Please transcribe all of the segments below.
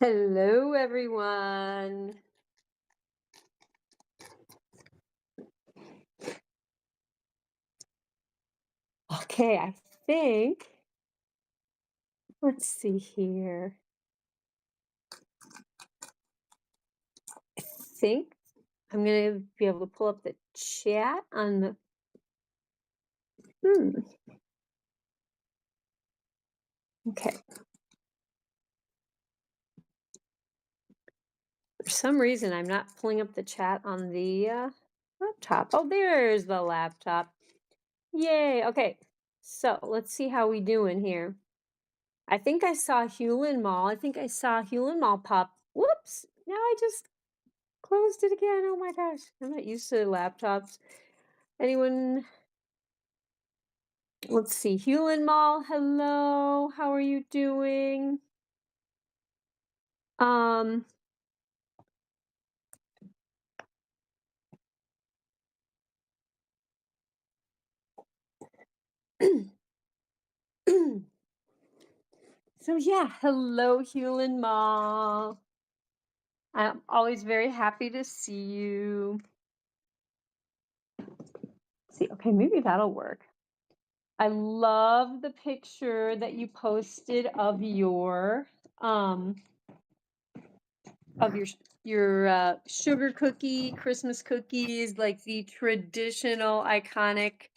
Hello, everyone. Okay, I think, let's see here. I think I'm going to be able to pull up the chat on the. Hmm. Okay. For some reason, I'm not pulling up the chat on the laptop. Oh, there's the laptop. Yay. Okay. So let's see how we doing here. I think I saw Hewlin Mall. I think I saw Hewlin Mall pop. Whoops. Now I just closed it again. Oh my gosh. I'm not used to laptops. Anyone? Let's see. Hewlin Mall, hello. How are you doing? Um, so yeah, hello, Hewlin Mall. I'm always very happy to see you. See, okay, maybe that'll work. I love the picture that you posted um of your sugar cookie Christmas cookies, like the traditional iconic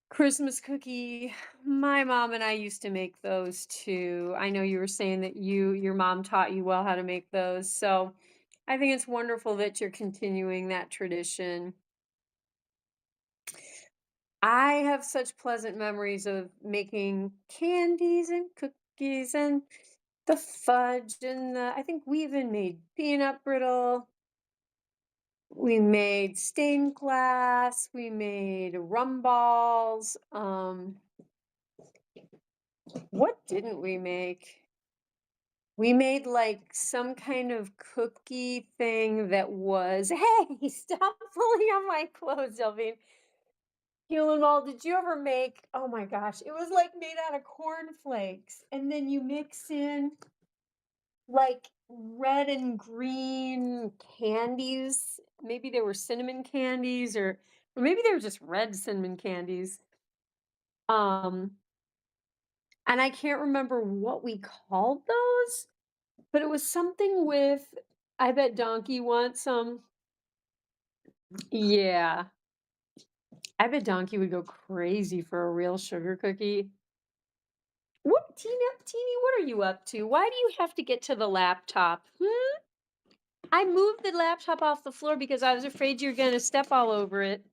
Christmas cookie. My mom and I used to make those too. I know you were saying that your mom taught you well how to make those. So I think it's wonderful that you're continuing that tradition. I have such pleasant memories of making candies and cookies and the fudge and I think we even made peanut brittle. We made stained glass. We made rum balls. What didn't we make? We made like some kind of cookie thing that was, hey, stop pulling on my clothes, Delphine. Hewlin Mall, did you ever make, oh my gosh, it was like made out of cornflakes. And then you mix in like red and green candies. Maybe they were cinnamon candies or maybe they were just red cinnamon candies. Um, and I can't remember what we called those. But it was something with I bet Donkey wants some. Yeah. I bet Donkey would go crazy for a real sugar cookie. What, Teeny, what are you up to? Why do you have to get to the laptop? Hmm? I moved the laptop off the floor because I was afraid you're gonna step all over it.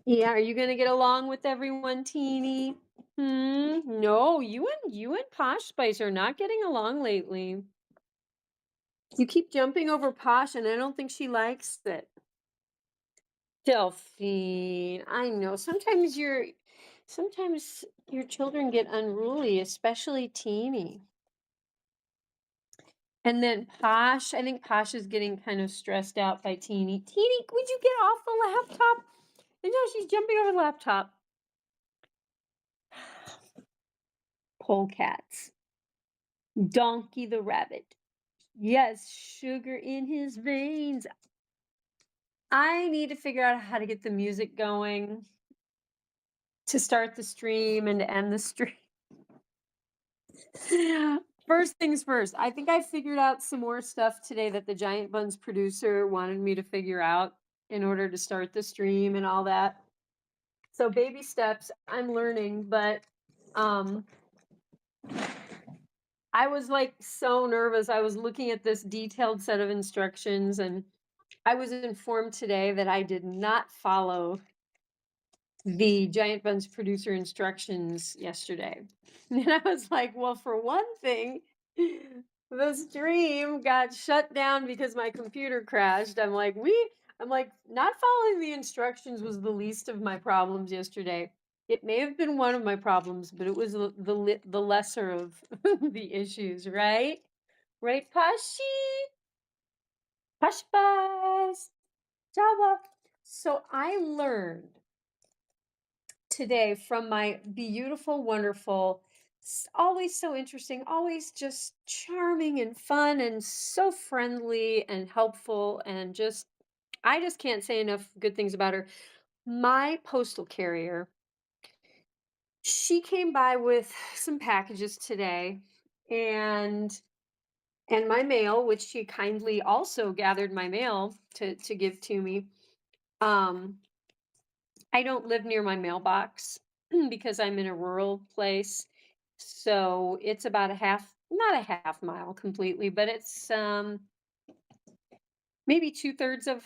Yeah, are you gonna get along with everyone, Teeny? No, you and Posh Spice are not getting along lately. You keep jumping over Posh, and I don't think she likes it. Delphine, I know. Sometimes your children get unruly, especially Teeny. And then Posh, I think Posh is getting kind of stressed out by Teeny. Teeny, would you get off the laptop? And now she's jumping over the laptop. Polecats. Donkey the rabbit. Yes, sugar in his veins. I need to figure out how to get the music going to start the stream and to end the stream. First things first, I think I figured out some more stuff today that the Giant Buns producer wanted me to figure out in order to start the stream and all that. So baby steps, I'm learning, but um I was like so nervous. I was looking at this detailed set of instructions and I was informed today that I did not follow the Giant Buns producer instructions yesterday. And I was like, well, for one thing, the stream got shut down because my computer crashed. I'm like, not following the instructions was the least of my problems yesterday. It may have been one of my problems, but it was the lesser of the issues, right? Right, Pashi? Pash Buzz, Jabba. So I learned today from my beautiful, wonderful always so interesting, always just charming and fun and so friendly and helpful and just I just can't say enough good things about her. My postal carrier, she came by with some packages today and my mail, which she kindly also gathered my mail to give to me. Um I don't live near my mailbox because I'm in a rural place. So it's about a half, not a half mile completely, but it's maybe two-thirds of,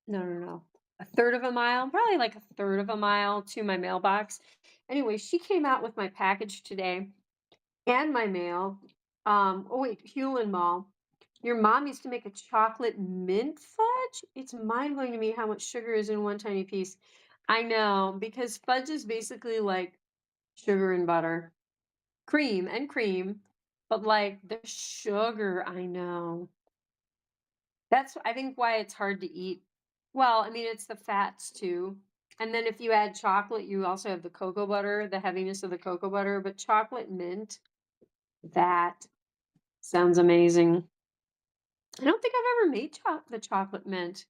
no, a third of a mile, probably like a third of a mile to my mailbox. Anyway, she came out with my package today and my mail. Oh wait, Hewlin Mall. Your mom used to make a chocolate mint fudge? It's mind-blowing to me how much sugar is in one tiny piece. I know, because fudge is basically like sugar and butter, cream, but like the sugar, I know. That's I think why it's hard to eat. Well, I mean, it's the fats too. And then if you add chocolate, you also have the cocoa butter, the heaviness of the cocoa butter, but chocolate mint, that sounds amazing. I don't think I've ever made the chocolate mint.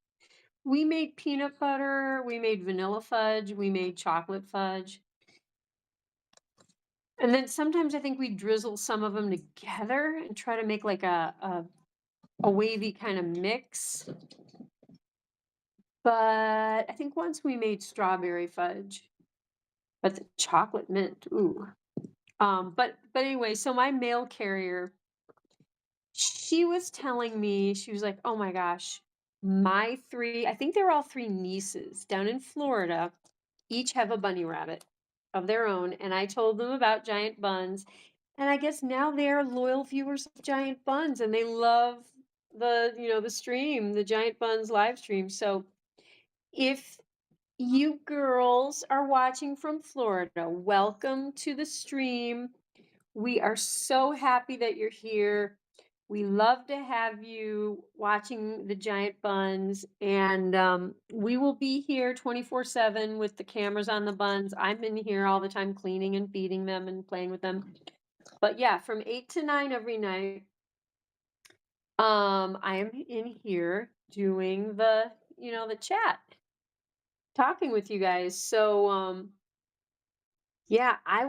We made peanut butter, we made vanilla fudge, we made chocolate fudge. And then sometimes I think we drizzle some of them together and try to make like a wavy kind of mix. But I think once we made strawberry fudge, but the chocolate mint, ooh. But anyway, so my mail carrier, she was telling me, she was like, "Oh my gosh, my 3, I think they were all 3 nieces down in Florida, each have a bunny rabbit of their own." And I told them about Giant Buns, and I guess now they're loyal viewers of Giant Buns, and they love the stream, the Giant Buns live stream. So, if you girls are watching from Florida, welcome to the stream. We are so happy that you're here. We love to have you watching the Giant Buns, and we will be here 24/7 with the cameras on the buns. I'm in here all the time cleaning and feeding them and playing with them. But yeah, from 8 to 9 every night, I am in here doing the chat, talking with you guys. So yeah, I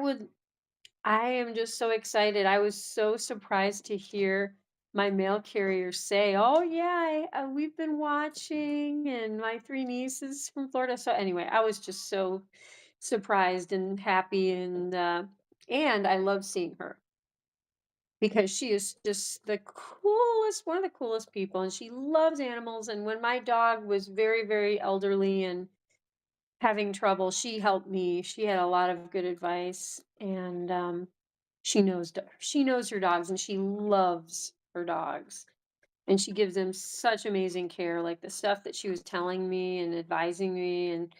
am just so excited. I was so surprised to hear my mail carrier say, "Oh yeah, we've been watching," and my 3 nieces from Florida. So anyway, I was just so surprised and happy, and I love seeing her because she is just the coolest, one of the coolest people, and she loves animals. And when my dog was very, very elderly and having trouble, she helped me. She had a lot of good advice, and she knows her dogs, and she loves her dogs, and she gives them such amazing care. Like the stuff that she was telling me and advising me, and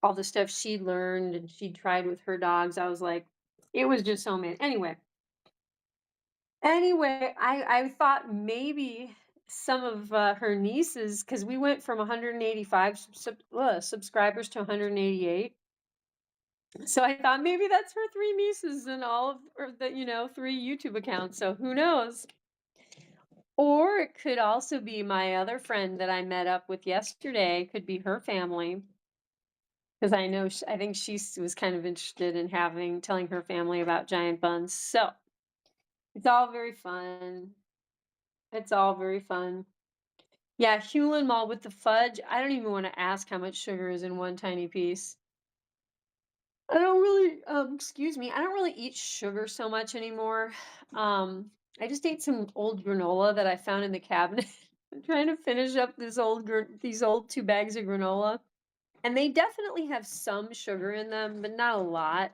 all the stuff she learned and she tried with her dogs. I was like, it was just so amazing. Anyway, I thought maybe some of her nieces, because we went from 185 subscribers to 188. So I thought maybe that's her 3 nieces and all of or the, 3 YouTube accounts, so who knows? Or it could also be my other friend that I met up with yesterday, could be her family, because I know I think was kind of interested in telling her family about Giant Buns. So, it's all very fun. It's all very fun. Yeah, Hewlin Mall with the fudge, I don't even wanna ask how much sugar is in one tiny piece. I don't really, excuse me, I don't really eat sugar so much anymore. I just ate some old granola that I found in the cabinet. I'm trying to finish up these old 2 bags of granola, and they definitely have some sugar in them, but not a lot.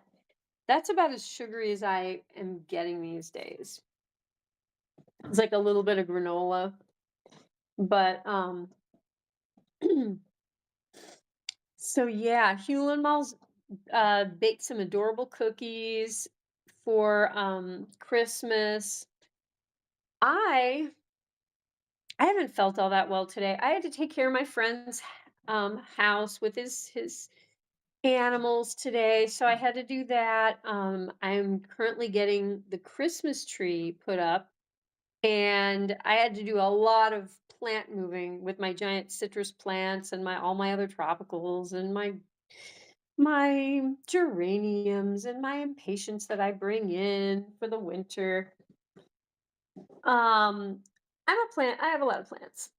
That's about as sugary as I am getting these days. It's like a little bit of granola, but so yeah, Hewlin Mall's baked some adorable cookies for Christmas. I I haven't felt all that well today. I had to take care of my friend's house with his animals today, so I had to do that. I'm currently getting the Christmas tree put up, and I had to do a lot of plant moving with my giant citrus plants and my all my other tropicals and my geraniums and my impatiens that I bring in for the winter. Um, I have a lot of plants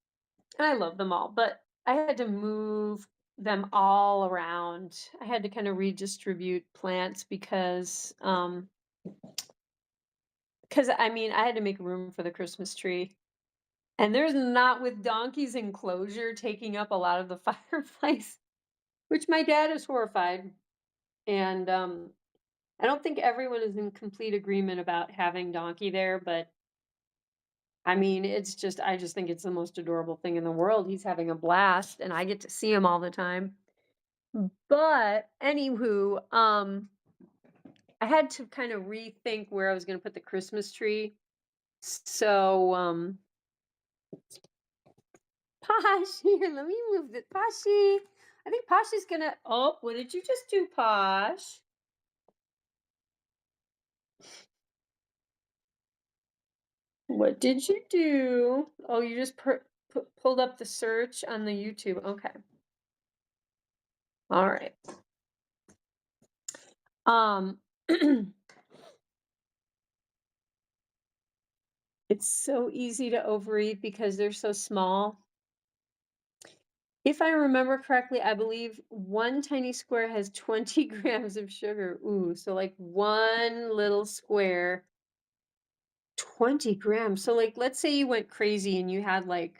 and I love them all, but I had to move them all around. I had to kind of redistribute plants because I mean, I had to make room for the Christmas tree. And there's not with Donkey's enclosure taking up a lot of the fireplace, which my dad is horrified. And I don't think everyone is in complete agreement about having Donkey there, but I mean, I just think it's the most adorable thing in the world. He's having a blast and I get to see him all the time. But anywho, I had to kind of rethink where I was going to put the Christmas tree. So, Posh, here, let me move it. Poshy. I think Posh is gonna. Oh, what did you just do, Posh? What did you do? Oh, you just pulled up the search on the YouTube. Okay. All right. Um, it's so easy to overeat because they're so small. If I remember correctly, I believe one tiny square has 20 grams of sugar. Ooh, so like one little square, 20 grams. So like, let's say you went crazy and you had like,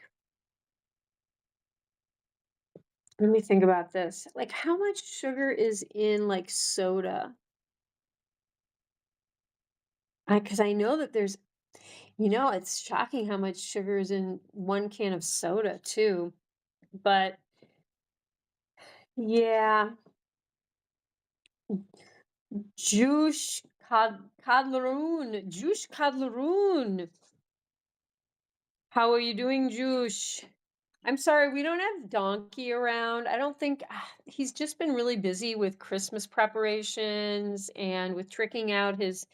let me think about this. Like, how much sugar is in like soda? Because I know that it's shocking how much sugar is in one can of soda too. But yeah, juice Cadleroon. How are you doing, Juice? I'm sorry, we don't have Donkey around. I don't think he's just been really busy with Christmas preparations and with tricking out his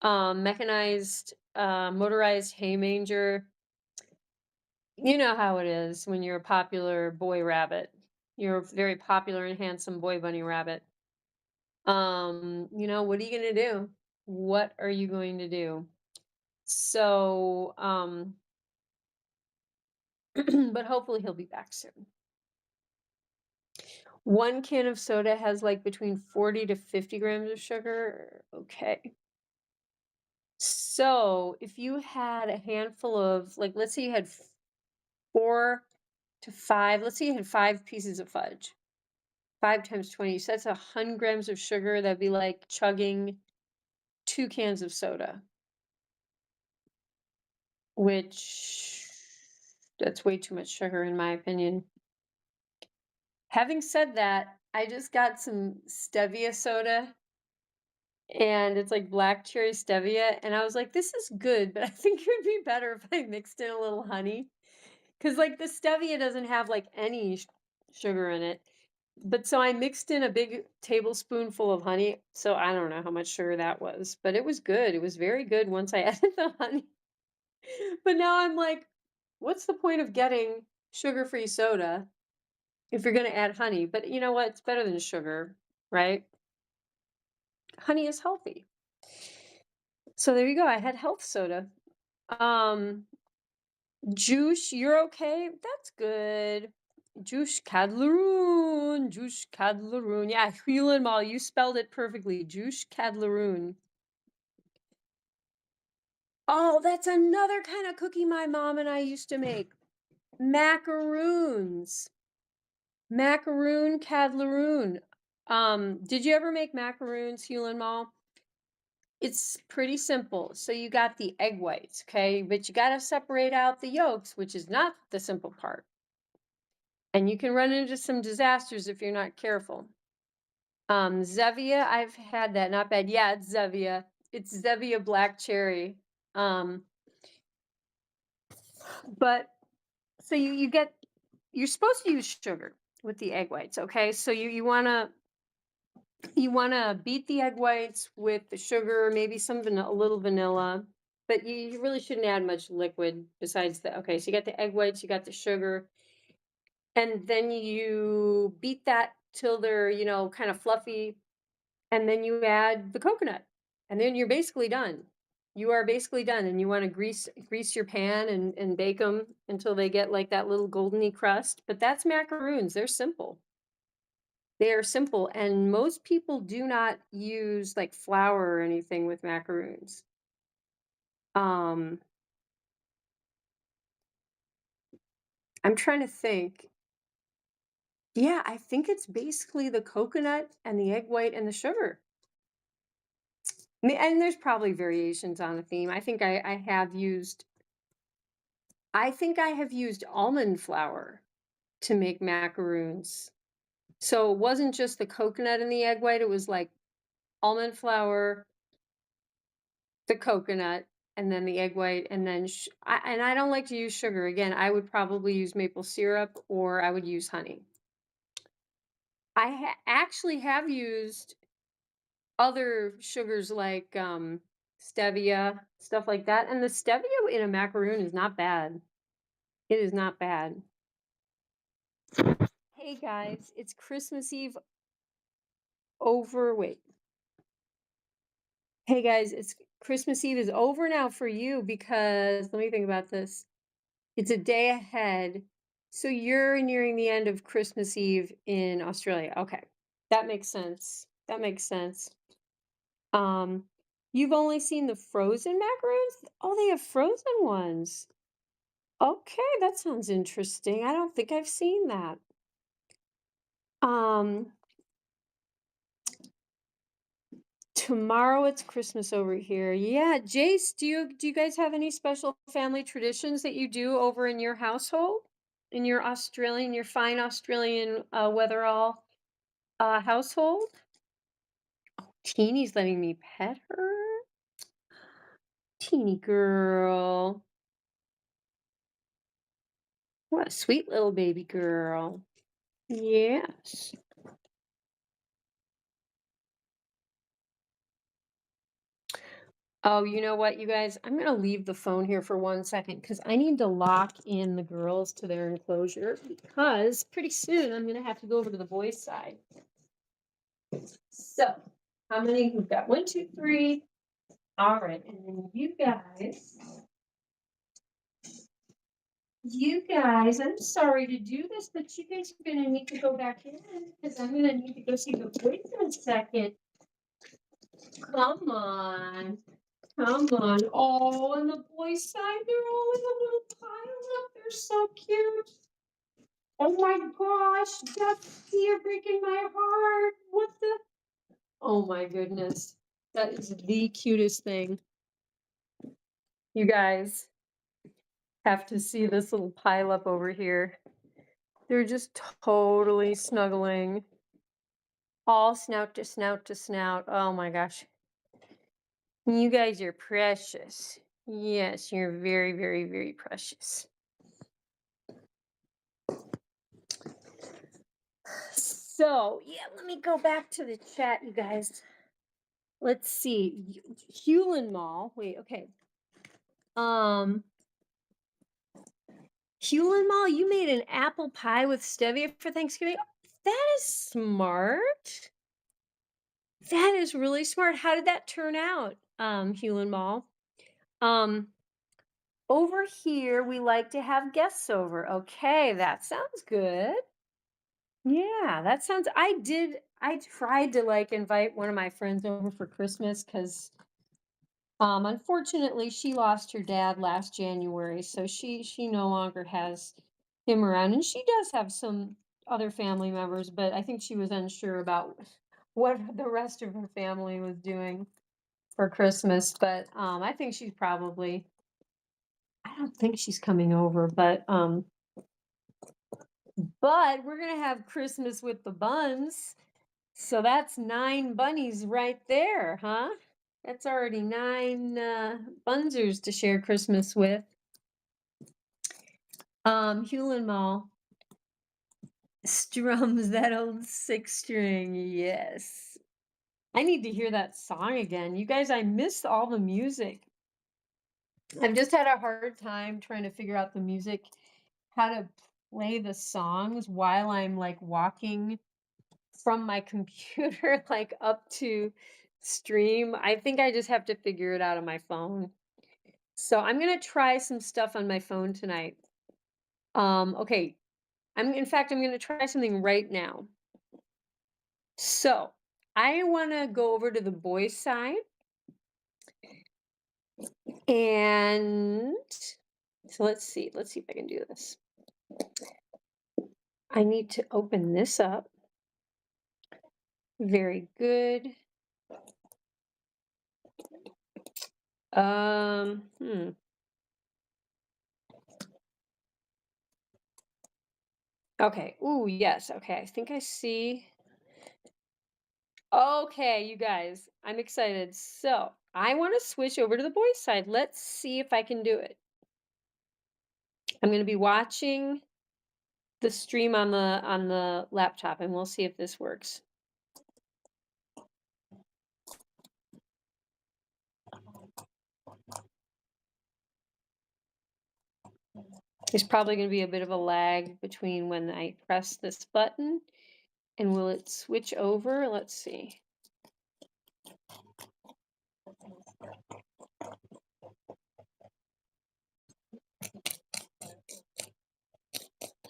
mechanized motorized hay manger. You know how it is when you're a popular boy rabbit. You're a very popular and handsome boy bunny rabbit. What are you going to do? What are you going to do? So, but hopefully he'll be back soon. One can of soda has like between 40 to 50 grams of sugar. Okay. So if you had a handful of, like, let's say you had 4 to 5, let's say you had 5 pieces of fudge, 5 times 20, so that's 100 grams of sugar. That'd be like chugging 2 cans of soda, which that's way too much sugar in my opinion. Having said that, I just got some stevia soda and it's like black cherry stevia. And I was like, this is good, but I think it would be better if I mixed in a little honey. Cause like the stevia doesn't have like any sugar in it. But so I mixed in a big tablespoonful of honey. So I don't know how much sugar that was, but it was good. It was very good once I added the honey. But now I'm like, what's the point of getting sugar-free soda if you're going to add honey? But you know what? It's better than sugar, right? Honey is healthy. So there you go. I had health soda. Um, Juice, you're okay? That's good. Juice Cadleroon. Juice Cadleroon. Yeah, Hewlin Mall, you spelled it perfectly. Juice Cadleroon. Oh, that's another kind of cookie my mom and I used to make. Macaroons. Macaroon Cadleroon. Did you ever make macaroons, Hewlin Mall? It's pretty simple. So you got the egg whites, okay? But you got to separate out the yolks, which is not the simple part. And you can run into some disasters if you're not careful. Zevia, I've had that, not bad. Yeah, it's Zevia. It's Zevia black cherry. But so you're supposed to use sugar with the egg whites, okay? So you want to You wanna beat the egg whites with the sugar, maybe some a little vanilla, but you really shouldn't add much liquid besides the okay, so you got the egg whites, you got the sugar, and then you beat that till they're, kind of fluffy, and then you add the coconut, and then you're basically done. You are basically done, and you wanna grease your pan and bake them until they get like that little goldeny crust, but that's macaroons, they're simple. They are simple, and most people do not use, like, flour or anything with macaroons. Um, I'm trying to think. Yeah, I think it's basically the coconut and the egg white and the sugar. And there's probably variations on the theme. I think I have used almond flour to make macaroons. So it wasn't just the coconut and the egg white, it was, like, almond flour, the coconut, and then the egg white, and then I don't like to use sugar. Again, I would probably use maple syrup or I would use honey. Actually have used other sugars like stevia, stuff like that, and the stevia in a macaroon is not bad. It is not bad. Hey guys, it's Christmas Eve over. Wait. Hey guys, it's Christmas Eve is over now for you because let me think about this. It's a day ahead. So you're nearing the end of Christmas Eve in Australia. Okay. That makes sense. That makes sense. Um, you've only seen the frozen macaroons? Oh, they have frozen ones. Okay, that sounds interesting. I don't think I've seen that. Um, tomorrow it's Christmas over here. Yeah, Jace, do you guys have any special family traditions that you do over in your household? In your fine Australian weatherall household? Teeny's letting me pet her. Teeny girl. What a sweet little baby girl. Yes. Oh, you know what, you guys? I'm going to leave the phone here for 1 second because I need to lock in the girls to their enclosure because pretty soon I'm going to have to go over to the boys' side. So, how many? We've got one, two, three. All right. And then you guys, I'm sorry to do this, but you guys are going to need to go back in because I'm going to need to go see the boys in a second. Come on. Come on. Oh, and the boys' side, they're all in a little pile up. They're so cute. Oh my gosh, Dusty, you're breaking my heart. What the? Oh my goodness. That is the cutest thing. You guys have to see this little pile up over here. They're just totally snuggling. All snout to snout to snout. Oh my gosh. You guys are precious. Yes, you're very, very, very precious. So, yeah, let me go back to the chat, you guys. Let's see. Hewlin Mall. Wait, okay. Hewlin Mall, you made an apple pie with stevia for Thanksgiving. That is smart. That is really smart. How did that turn out, Hewlin Mall? Um, over here, we like to have guests over. Okay, that sounds good. Yeah, that sounds I tried to like invite one of my friends over for Christmas because unfortunately she lost her dad last January, so she no longer has him around. And she does have some other family members, but I think she was unsure about what the rest of her family was doing for Christmas. But I think I don't think she's coming over, but we're gonna have Christmas with the Bunz. So that's 9 bunnies right there, huh? That's already 9 Bunzers to share Christmas with. Hewlin Mall strums that old 6 string. Yes. I need to hear that song again. You guys, I missed all the music. I've just had a hard time trying to figure out the music, how to play the songs while I'm like walking from my computer like up to stream. I think I just have to figure it out on my phone. So I'm gonna try some stuff on my phone tonight. Okay. In fact, I'm gonna try something right now. So I wanna go over to the boys' side and so let's see if I can do this. I need to open this up. Very good. Hmm. Okay. Ooh, yes. Okay. I think I see. Okay, you guys, I'm excited. So I want to switch over to the boys' side. Let's see if I can do it. I'm going to be watching the stream on the laptop, and we'll see if this works. There's probably going to be a bit of a lag between when I press this button and will it switch over? Let's see.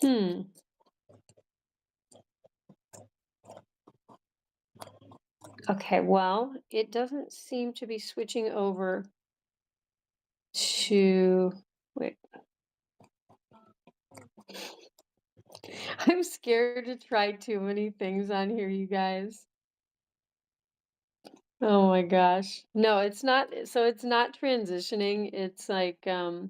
Hmm. Okay, well, it doesn't seem to be switching over to wait. I'm scared to try too many things on here, you guys. Oh my gosh. No, it's not so it's not transitioning. It's like okay.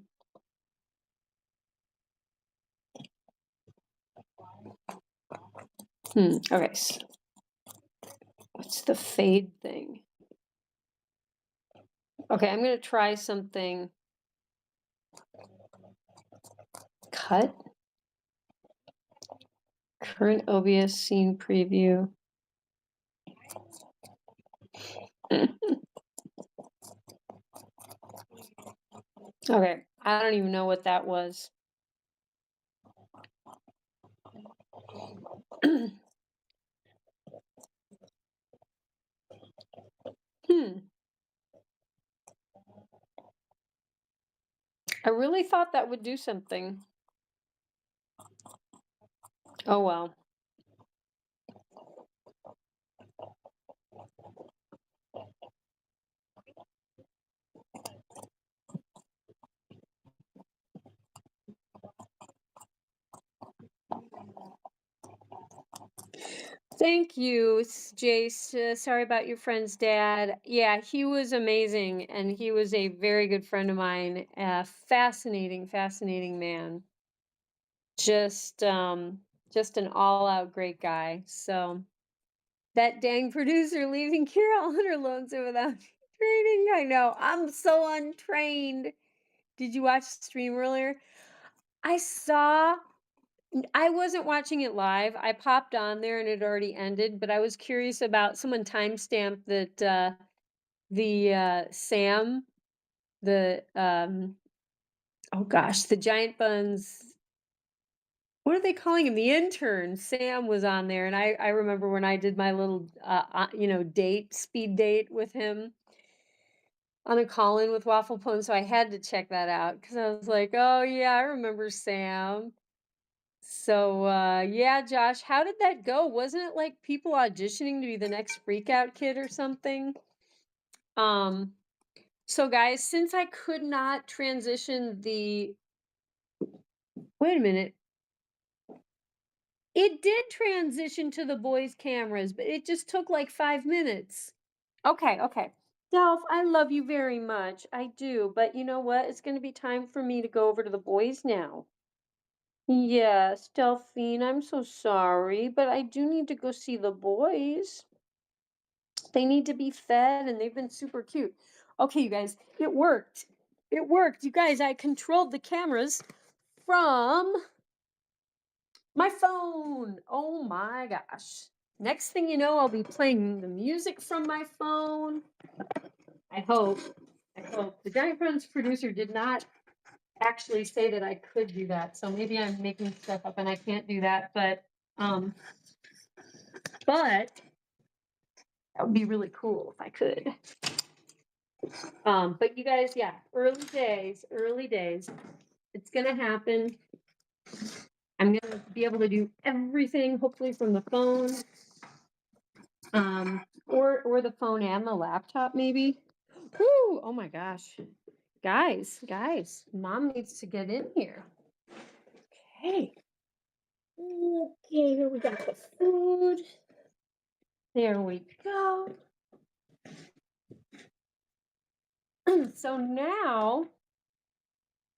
What's the fade thing? Okay, I'm going to try something. Cut. Current OBS scene preview. Okay, I don't even know what that was. Hmm. I really thought that would do something. Oh well. Thank you, Jace. Sorry about your friend's dad. Yeah, he was amazing, and he was a very good friend of mine. Fascinating, fascinating man. Just, just an all-out great guy. So that dang producer leaving Kira on her lonesome without training. I know. I'm so untrained. Did you watch the stream earlier? I saw I wasn't watching it live. I popped on there and it already ended, but I was curious about someone timestamped that Sam, the oh gosh, the Giant Buns, what are they calling him? The intern, Sam was on there, and I remember when I did my little speed date with him on a call-in with Waffle Pone, so I had to check that out because I was like, oh yeah, I remember Sam. So, yeah, Josh, how did that go? Wasn't it like people auditioning to be the next Freakout Kid or something? Um, so guys, since I could not transition the wait a minute. It did transition to the boys' cameras, but it just took like 5 minutes. Okay, okay. Delph, I love you very much. I do, but you know what? It's going to be time for me to go over to the boys now. Yes, Delphine, I'm so sorry, but I do need to go see the boys. They need to be fed and they've been super cute. Okay, you guys, it worked. It worked. You guys, I controlled the cameras from my phone. Oh my gosh. next thing you know, I'll be playing the music from my phone. I hope. I hope. The Giant Buns producer did not actually say that I could do that. So maybe I'm making stuff up and I can't do that. Um but that would be really cool if I could. But you guys, yeah, early days, early days. It's gonna happen. I'm gonna be able to do everything, hopefully from the phone, or the phone and the laptop, maybe. Woo! Oh my gosh, guys, mom needs to get in here. Okay, okay, here we got the food. There we go. So now,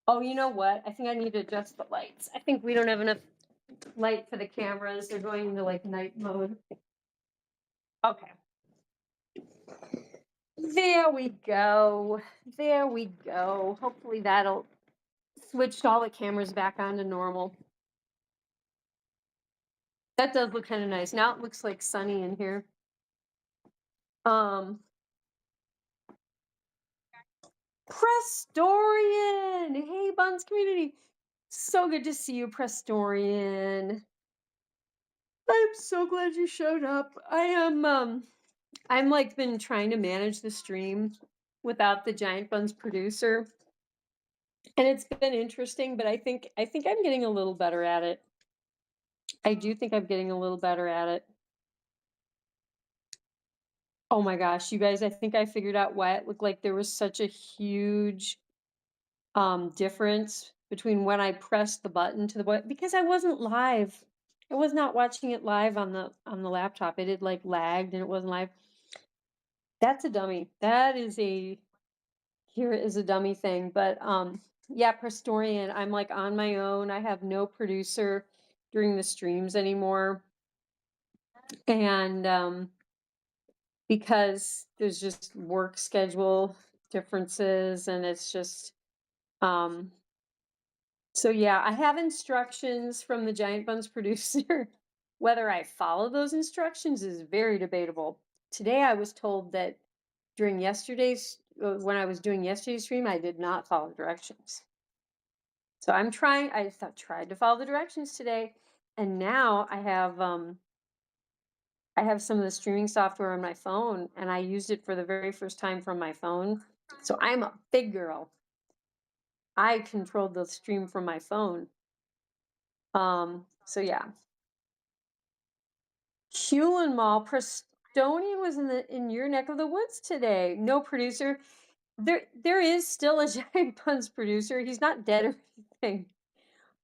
oh, you know what? I think I need to adjust the lights. I think we don't have enough light for the cameras. They're going into like night mode. Okay. There we go. There we go. Hopefully that'll switch all the cameras back on to normal. That does look kind of nice. Now it looks like sunny in here. Um Prestorian. Hey Bunz community. So good to see you, Prestorian. I'm so glad you showed up. I'm like been trying to manage the stream without the Giant Buns producer. And it's been interesting, but I think I'm getting a little better at it. I do think I'm getting a little better at it. Oh my gosh, you guys, I think I figured out why it looked like there was such a huge difference between when I pressed the button to the button because I wasn't live. I was not watching it live on the laptop. It had like lagged and it wasn't live. That's a dummy. That is a here is a dummy thing. But yeah, Prestorian, I'm like on my own. I have no producer during the streams anymore. And because there's just work schedule differences and it's just um so yeah, I have instructions from the Giant Buns producer. Whether I follow those instructions is very debatable. Today I was told that during yesterday's when I was doing yesterday's stream, I did not follow directions. So I'm trying. Tried to follow the directions today, and now I have some of the streaming software on my phone, and I used it for the very first time from my phone. So I'm a big girl. I controlled the stream from my phone. So yeah. Hewlin Mall, Prestonian was in your neck of the woods today. No producer. There is still a Giant Buns producer. He's not dead or anything,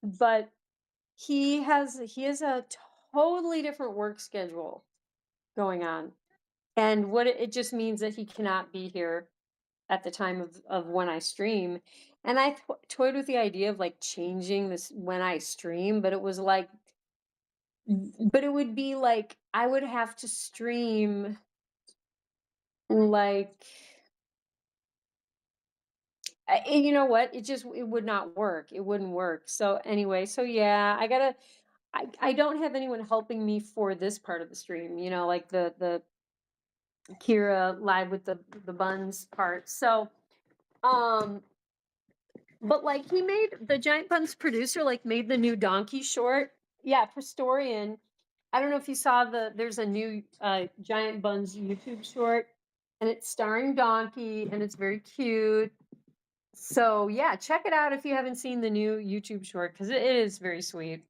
but he has a totally different work schedule going on. And what it just means that he cannot be here at the time of when I stream. And I toyed with the idea of like changing this when I stream, but it was like, but it would be like I would have to stream like, you know what? It would not work. It wouldn't work. So anyway, so yeah, I don't have anyone helping me for this part of the stream. You know, like the Keira live with the buns part. So um but like he made the Giant Buns producer like made the new donkey short. Yeah, Prestorian. I don't know if you saw there's a new Giant Buns YouTube short and it's starring Donkey and it's very cute. So yeah, check it out if you haven't seen the new YouTube short because it is very sweet.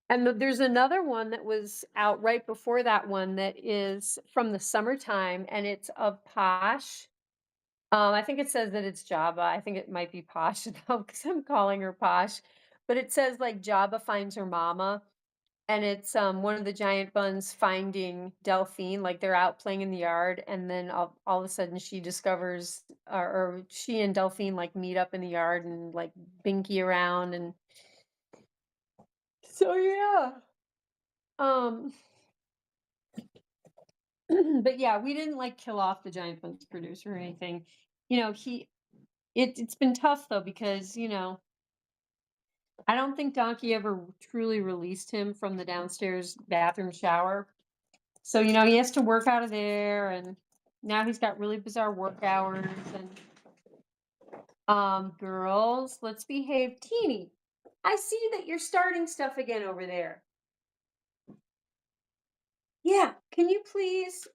And there's another one that was out right before that one that is from the summertime and it's of Posh. I think it says that it's Jabba. I think it might be Posh though, because I'm calling her Posh. But it says like Jabba finds her mama, and it's one of the Giant Buns finding Delphine, like they're out playing in the yard, and then all of a sudden she discovers, or she and Delphine like meet up in the yard and like binky around, and so yeah. Um, but yeah, we didn't like kill off the Giant Buns producer or anything. You know, it's been tough though because I don't think Donkey ever truly released him from the downstairs bathroom shower. So, he has to work out of there, and now he's got really bizarre work hours. And girls, let's behave. Teeny, I see that you're starting stuff again over there. Yeah, can you please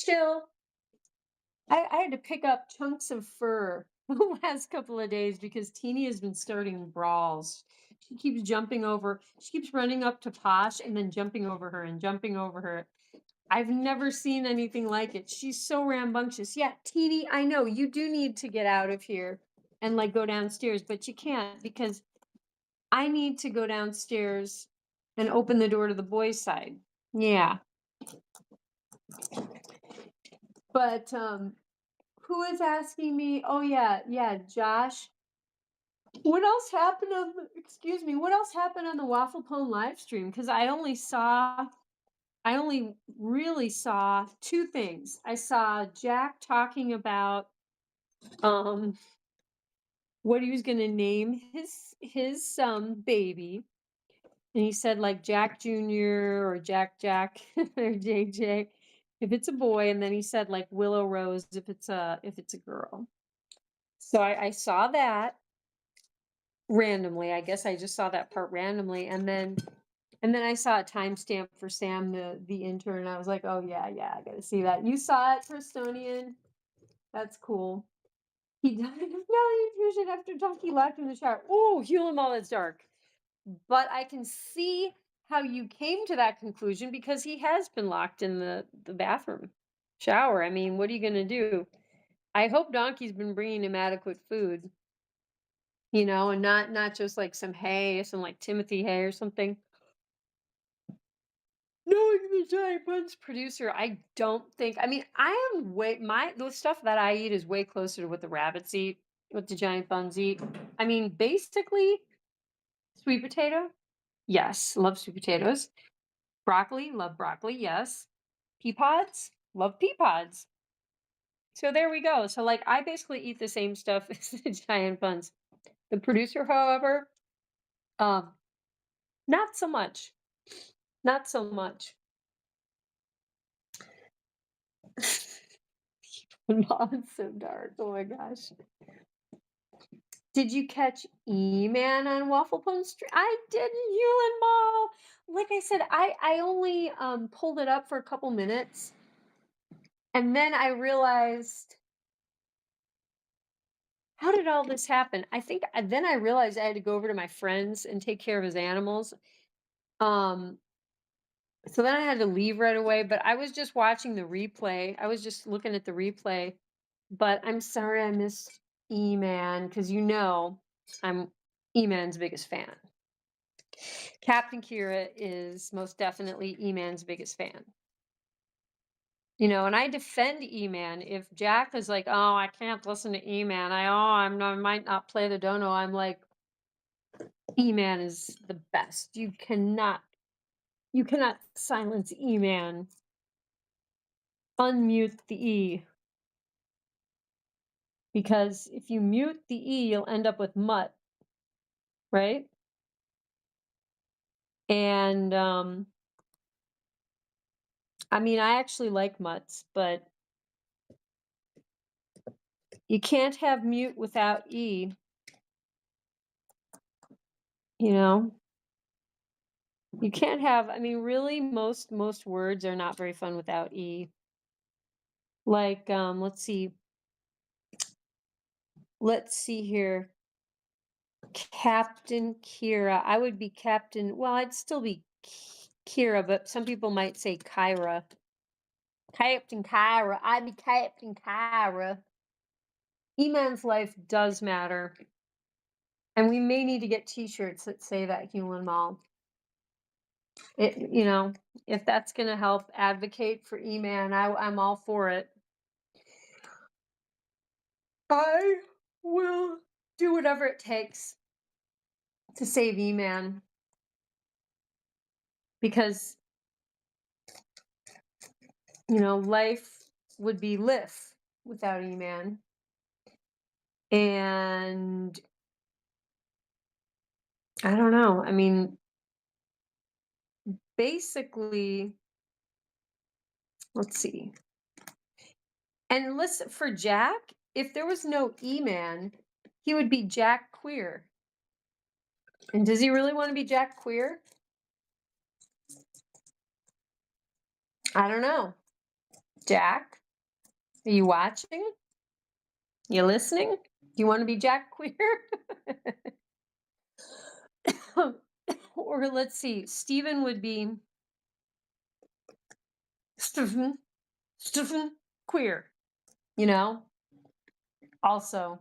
chill? I had to pick up chunks of fur the last couple of days because Teeny has been starting brawls. She keeps jumping over, she keeps running up to Posh and then jumping over her and jumping over her. I've never seen anything like it. She's so rambunctious. Yeah, Teeny, I know you do need to get out of here and like go downstairs, but you can't because I need to go downstairs and open the door to the boys' side. Yeah. But who is asking me? Oh yeah, yeah, Josh. What else happened on excuse me, what else happened on the Waffle Pone live stream? Because I only really saw two things. I saw Jack talking about um what he was gonna name his baby. And he said like Jack Jr. or Jack or JJ if it's a boy, and then he said like Willow Rose if it's a girl. So I saw that randomly. I guess I just saw that part randomly, and then I saw a timestamp for Sam the intern. I was like, oh yeah, I gotta see that. You saw it, Prestonian? That's cool. He died of malnutrition after Donkey locked in the shower. Oh, heal him all, it's dark. But I can see how you came to that conclusion because he has been locked in the bathroom shower. I mean, what are you gonna do? I hope Donkey's been bringing him adequate food, and not just like some hay, some like Timothy hay or something. Knowing the giant buns producer, I don't think. I mean, I am way the stuff that I eat is way closer to what the rabbits eat, what the giant buns eat. I mean, basically, sweet potato. Yes, love sweet potatoes. Broccoli, love broccoli. Yes. Pea pods, love pea pods. So there we go. So like, I basically eat the same stuff as the giant buns. The producer, however, um, not so much. Not so much. It's so dark. Oh my gosh. Did you catch E-Man on Waffle Pone Street? I didn't, Hewlin Mall. Like I said, I only pulled it up for a couple minutes, and then I realized, how did all this happen? I think then I realized I had to go over to my friend's and take care of his animals. Um, so then I had to leave right away, but I was just watching the replay. I was just looking at the replay. But I'm sorry I missed E-Man because I'm E-Man's biggest fan. CaptainKeira is most definitely E-Man's biggest fan. And I defend E-Man. If Jack is like, oh, I can't listen to E-Man. I might not play the dono. I'm like, E-Man is the best. You cannot silence E-Man. Unmute the E. Because if you mute the E, you'll end up with Mutt, right? And I mean, I actually like mutts, but you can't have mute without E, you know? You can't have, I mean, really most words are not very fun without E. Like, let's see. Let's see here. CaptainKeira. I would be Captain, well, I'd still be Keira, but some people might say Keira. CaptainKeira. I'd be CaptainKeira. E-Man's life does matter. And we may need to get t-shirts that say that, Human Mall. If that's going to help advocate for E-Man, I'm all for it. I will do whatever it takes to save E-Man, because life would be liff without E-Man. And I don't know. I mean, basically, Let's see. And listen, for Jack, if there was no E-Man, he would be Jack Queer. And does he really want to be Jack Queer? I don't know. Jack, are you watching? You listening? Do you want to be Jack Queer? Or let's see, Stephen would be Stephen, Stephen Queer, you know? Also,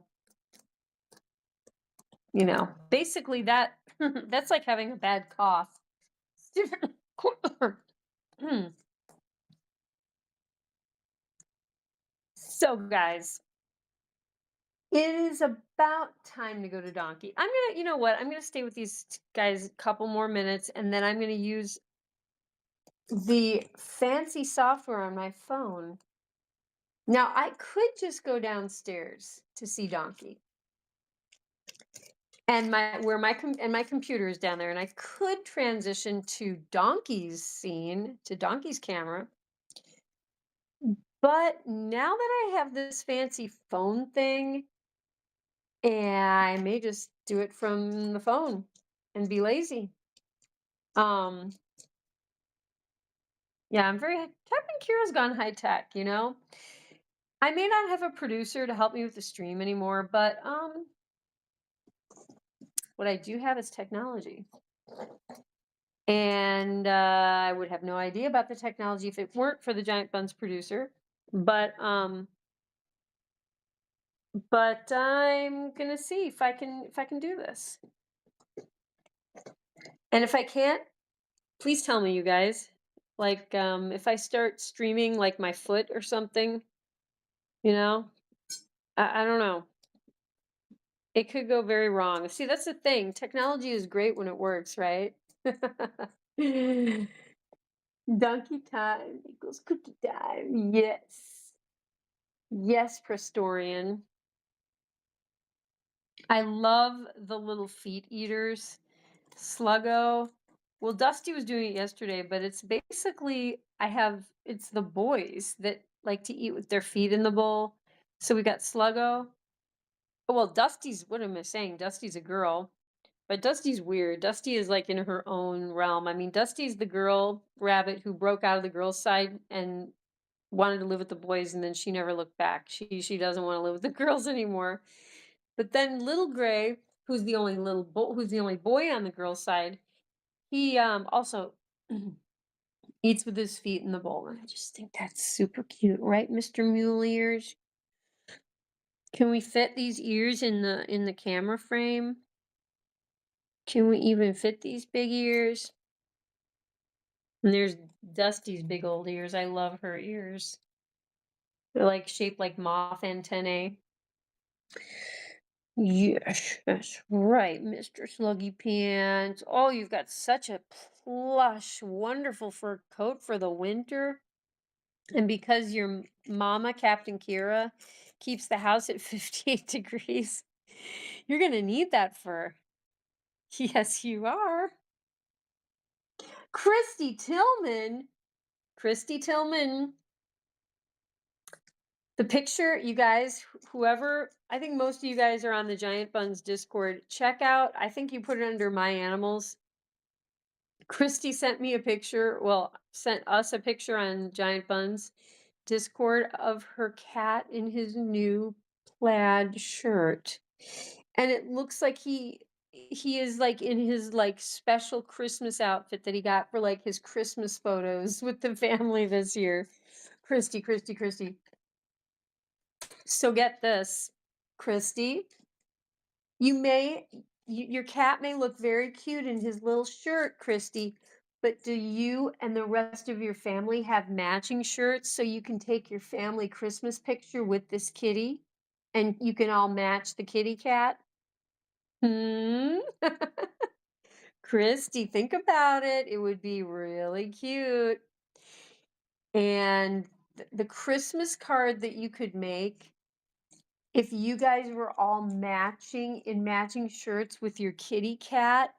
basically that that's like having a bad cough. Stephen Queer. Hmm. So guys, it is about time to go to Donkey. You know what? I'm gonna stay with these guys a couple more minutes, and then I'm gonna use the fancy software on my phone. Now, I could just go downstairs to see Donkey, and my computer is down there, and I could transition to Donkey's scene, to Donkey's camera. But now that I have this fancy phone thing, I may just do it from the phone and be lazy. Um, yeah, CaptainKeira's gone high tech, you know? I may not have a producer to help me with the stream anymore, but what I do have is technology. And I would have no idea about the technology if it weren't for the Giant Bunz producer. But I'm gonna see if I can do this. And if I can't, please tell me, you guys. Like if I start streaming like my foot or something, you know, I don't know. It could go very wrong. See, that's the thing. Technology is great when it works, right? Donkey time equals cookie time. Yes. Yes, Prestorian. I love the little feet eaters. Sluggo. Well, Dusty was doing it yesterday, but it's basically it's the boys that like to eat with their feet in the bowl. So we got Sluggo. Oh, well, what am I saying? Dusty's a girl. But Dusty's weird. Dusty is like in her own realm. I mean, Dusty's the girl rabbit who broke out of the girls' side and wanted to live with the boys, and then she never looked back. She doesn't want to live with the girls anymore. But then Little Gray, who's the only who's the only boy on the girls' side, he also eats with his feet in the bowl, and I just think that's super cute, right, Mr. Mule Ears? Can we fit these ears in the camera frame? Can we even fit these big ears? And there's Dusty's big old ears. I love her ears. They're like shaped like moth antennae. Yes, that's right, Mr. Sluggy Pants. Oh, you've got such a plush, wonderful fur coat for the winter. And because your mama, CaptainKeira, keeps the house at 58 degrees, you're going to need that fur. Yes, you are. Christy Tillman. Christy Tillman. The picture, you guys, whoever, I think most of you guys are on the Giant Bunz Discord. Check out, I think you put it under My Animals. Christy sent me a picture, well, sent us a picture on Giant Bunz Discord of her cat in his new plaid shirt. And it looks like he is like in his like special Christmas outfit that he got for like his Christmas photos with the family this year. Christy, Christy, Christy. So get this, Christy, your cat may look very cute in his little shirt, Christy, but do you and the rest of your family have matching shirts so you can take your family Christmas picture with this kitty and you can all match the kitty cat? Hmm? Christy, think about it. It would be really cute. And the Christmas card that you could make if you guys were all matching in matching shirts with your kitty cat,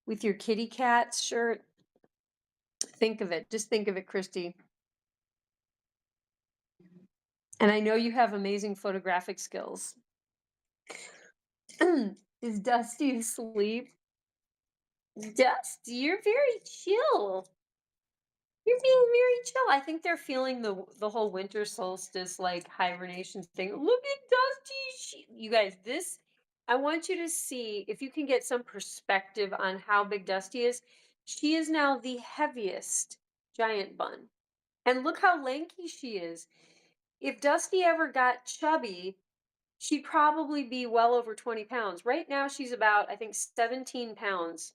with your kitty cat shirt, think of it. Just think of it, Christy. And I know you have amazing photographic skills. Is Dusty asleep? Dusty, you're very chill. You're being very chill. I think they're feeling the whole winter solstice like hibernation thing. Look at Dusty. You guys, this I want you to see if you can get some perspective on how big Dusty is. She is now the heaviest giant bun. And look how lanky she is. If Dusty ever got chubby, she'd probably be well over 20 pounds. Right now, she's about, I think, 17 pounds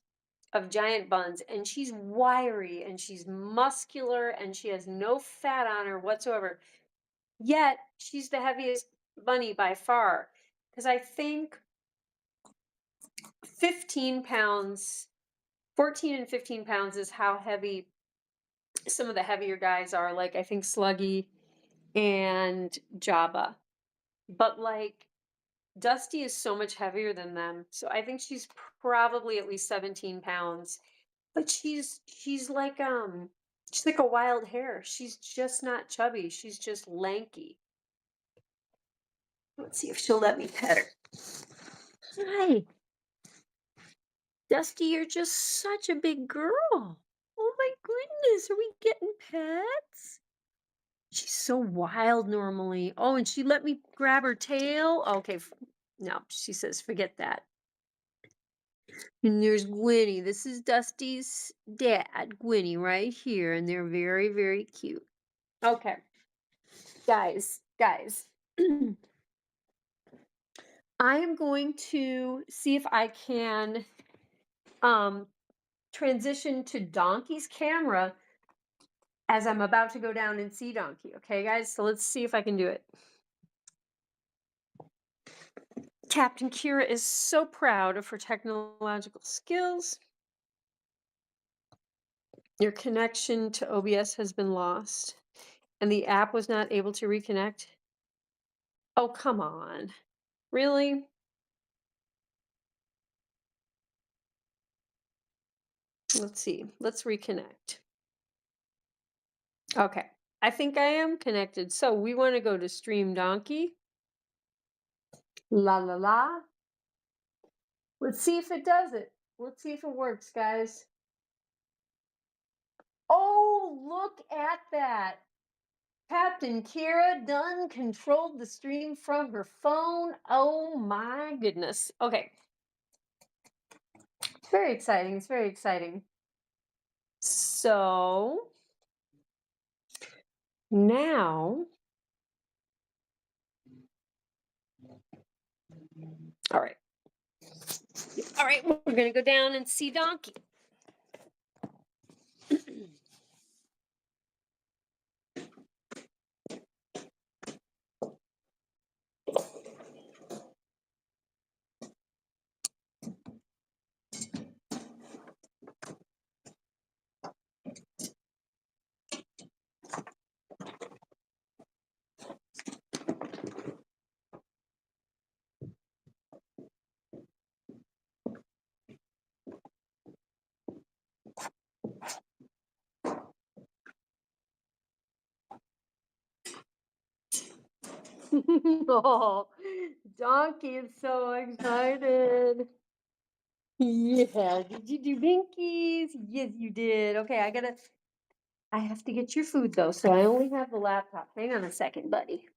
of giant buns, and she's wiry and she's muscular and she has no fat on her whatsoever. Yet, she's the heaviest bunny by far. Because I think 15 pounds, 14 and 15 pounds is how heavy some of the heavier guys are. Like, I think Sluggy and Jabba. But, like, Dusty is so much heavier than them. So I think she's probably at least 17 pounds. But she's like a wild hare. She's just not chubby. She's just lanky. Let's see if she'll let me pet her. Hi. Dusty, you're just such a big girl. Oh my goodness, are we getting pets? She's so wild normally. Oh, and she let me grab her tail. Okay, no, she says forget that. And there's Gwynnie. This is Dusty's dad, Gwynnie, right here. And they're very, very cute. Okay. Guys. I am going to see if I can um transition to Donkey's camera as I'm about to go down and see Donkey. Okay, guys? So let's see if I can do it. Captain Keira is so proud of her technological skills. Your connection to OBS has been lost, and the app was not able to reconnect. Oh, come on. Really? Let's see. Let's reconnect. Okay. I think I am connected. So we want to go to Stream Donkey. La la la. Let's see if it does it. Let's see if it works, guys. Oh, look at that. Captain Keira done controlled the stream from her phone. Oh my goodness. Okay. It's very exciting. It's very exciting. So now, all right. All right, we're going to go down and see Donkey. Oh, Donkey is so excited. Yeah, did you do binkies? Yes, you did. Okay, I have to get your food though, so I only have the laptop. Hang on a second, buddy.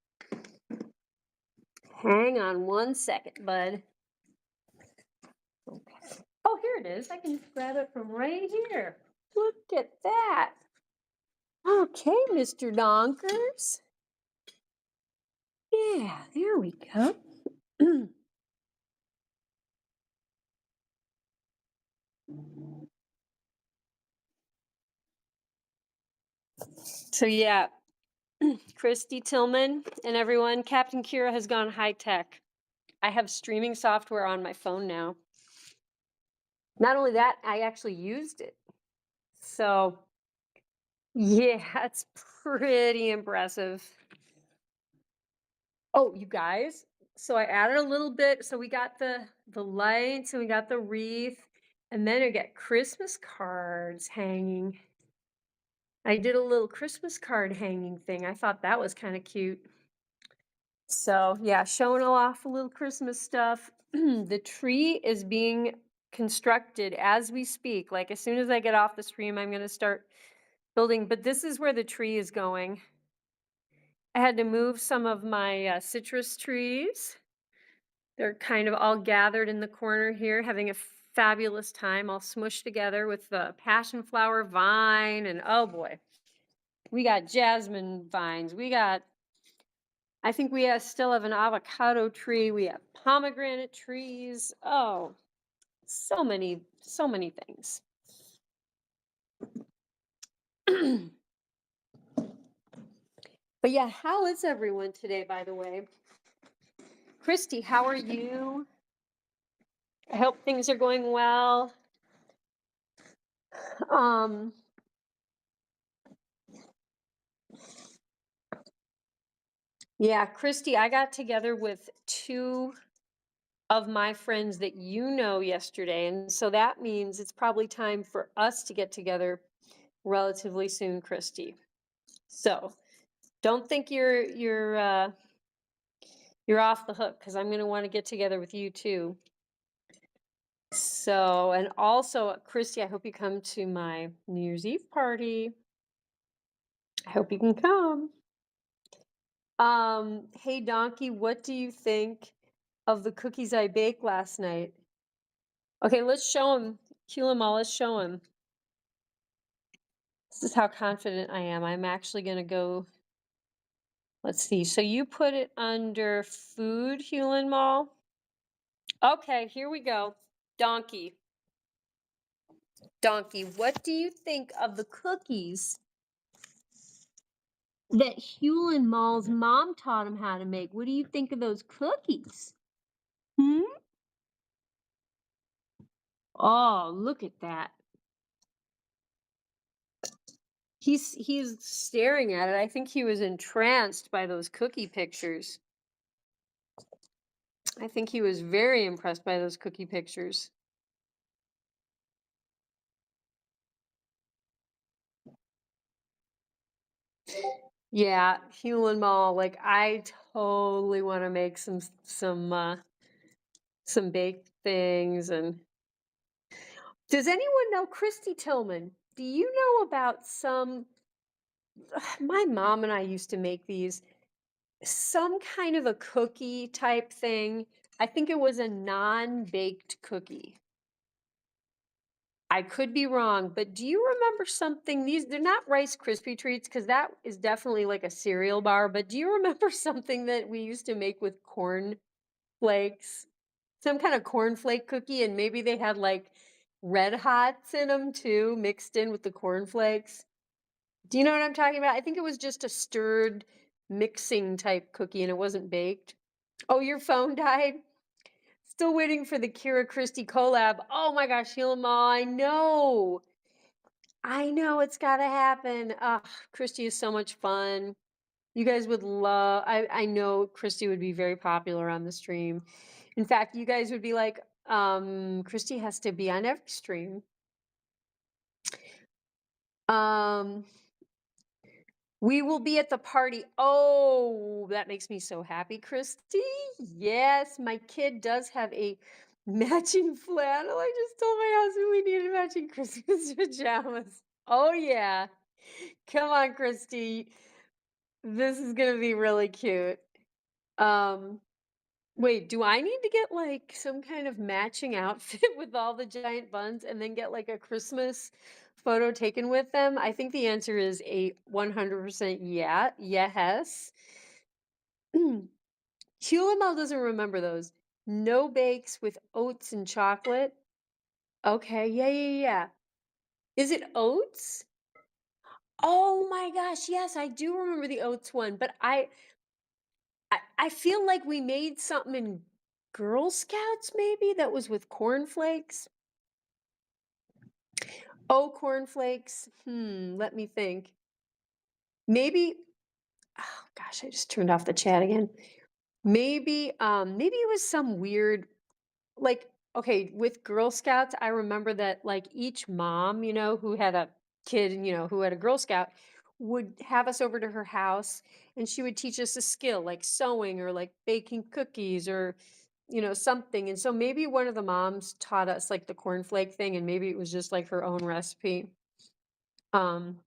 Hang on 1 second, bud. Okay. Oh, here it is. I can just grab it from right here. Look at that. Okay, Mr. Donkers. Yeah, there we go. So yeah, Christy Tillman and everyone, Captain Keira has gone high tech. I have streaming software on my phone now. Not only that, I actually used it. So yeah, it's pretty impressive. Oh, you guys. So I added a little bit. So we got the lights and we got the wreath, and then I got Christmas cards hanging. I did a little Christmas card hanging thing. I thought that was kind of cute. So, yeah, showing off a little Christmas stuff. The tree is being constructed as we speak. Like, as soon as I get off the stream, I'm going to start building. But this is where the tree is going. I had to move some of my citrus trees. They're kind of all gathered in the corner here, having a fabulous time, all smushed together with the passion flower vine. And oh boy, we got jasmine vines. I think we still have an avocado tree. We have pomegranate trees. Oh, so many things. But yeah, how is everyone today, by the way? Christy, how are you? I hope things are going well. Um, yeah, Christy, I got together with two of my friends that you know yesterday, and so that means it's probably time for us to get together relatively soon, Christy. So don't think you're off the hook because I'm going to want to get together with you too. So, and also, Christy, I hope you come to my New Year's Eve party. I hope you can come. Hey Donkey, what do you think of the cookies I baked last night? Okay, let's show him. Cue him all. Let's show him. This is how confident I am. I'm actually going to go. Let's see. So you put it under food, Hewlin Mall. Okay, here we go. Donkey. Donkey, what do you think of the cookies that Hewlin Mall's mom taught him how to make? What do you think of those cookies? Hmm? Oh, look at that. He's staring at it. I think he was entranced by those cookie pictures. I think he was very impressed by those cookie pictures. Yeah, Hewlin Mall, like I totally want to make some baked things. And does anyone know Christy Tillman? Do you know about some my mom and I used to make these some kind of a cookie type thing. I think it was a non-baked cookie. I could be wrong, but do you remember something? They're not Rice Krispie treats because that is definitely like a cereal bar, but do you remember something that we used to make with corn flakes? Some kind of cornflake cookie, and maybe they had like red hots in them too, mixed in with the cornflakes. Do you know what I'm talking about? I think it was just a stirred mixing type cookie and it wasn't baked. Oh, your phone died? Still waiting for the Keira Christie collab. Oh my gosh, Hilma, I know. I know it's gotta happen. Christy is so much fun. You guys would love I know Christy would be very popular on the stream. In fact, you guys would be like, Christy has to be on every stream. Um We will be at the party. Oh, that makes me so happy, Christy. Yes, my kid does have a matching flannel. I just told my husband we needed matching Christmas pajamas. Oh, yeah. Come on, Christy. This is going to be really cute. Um, Wait, do I need to get like some kind of matching outfit with all the giant buns and then get like a Christmas photo taken with them? I think the answer is a 100% yeah. Yes. QML doesn't remember those. No bakes with oats and chocolate. Okay, yeah. Is it oats? Oh my gosh, yes, I do remember the oats one, but I feel like we made something in Girl Scouts maybe that was with cornflakes. Oh, cornflakes. Let me think. Maybe oh gosh, I just turned off the chat again. Maybe it was some weird like okay, with Girl Scouts, I remember that like each mom, who had a kid, who had a Girl Scout would have us over to her house, and she would teach us a skill like sewing or like baking cookies or something. And so maybe one of the moms taught us like the cornflake thing, and maybe it was just like her own recipe. Um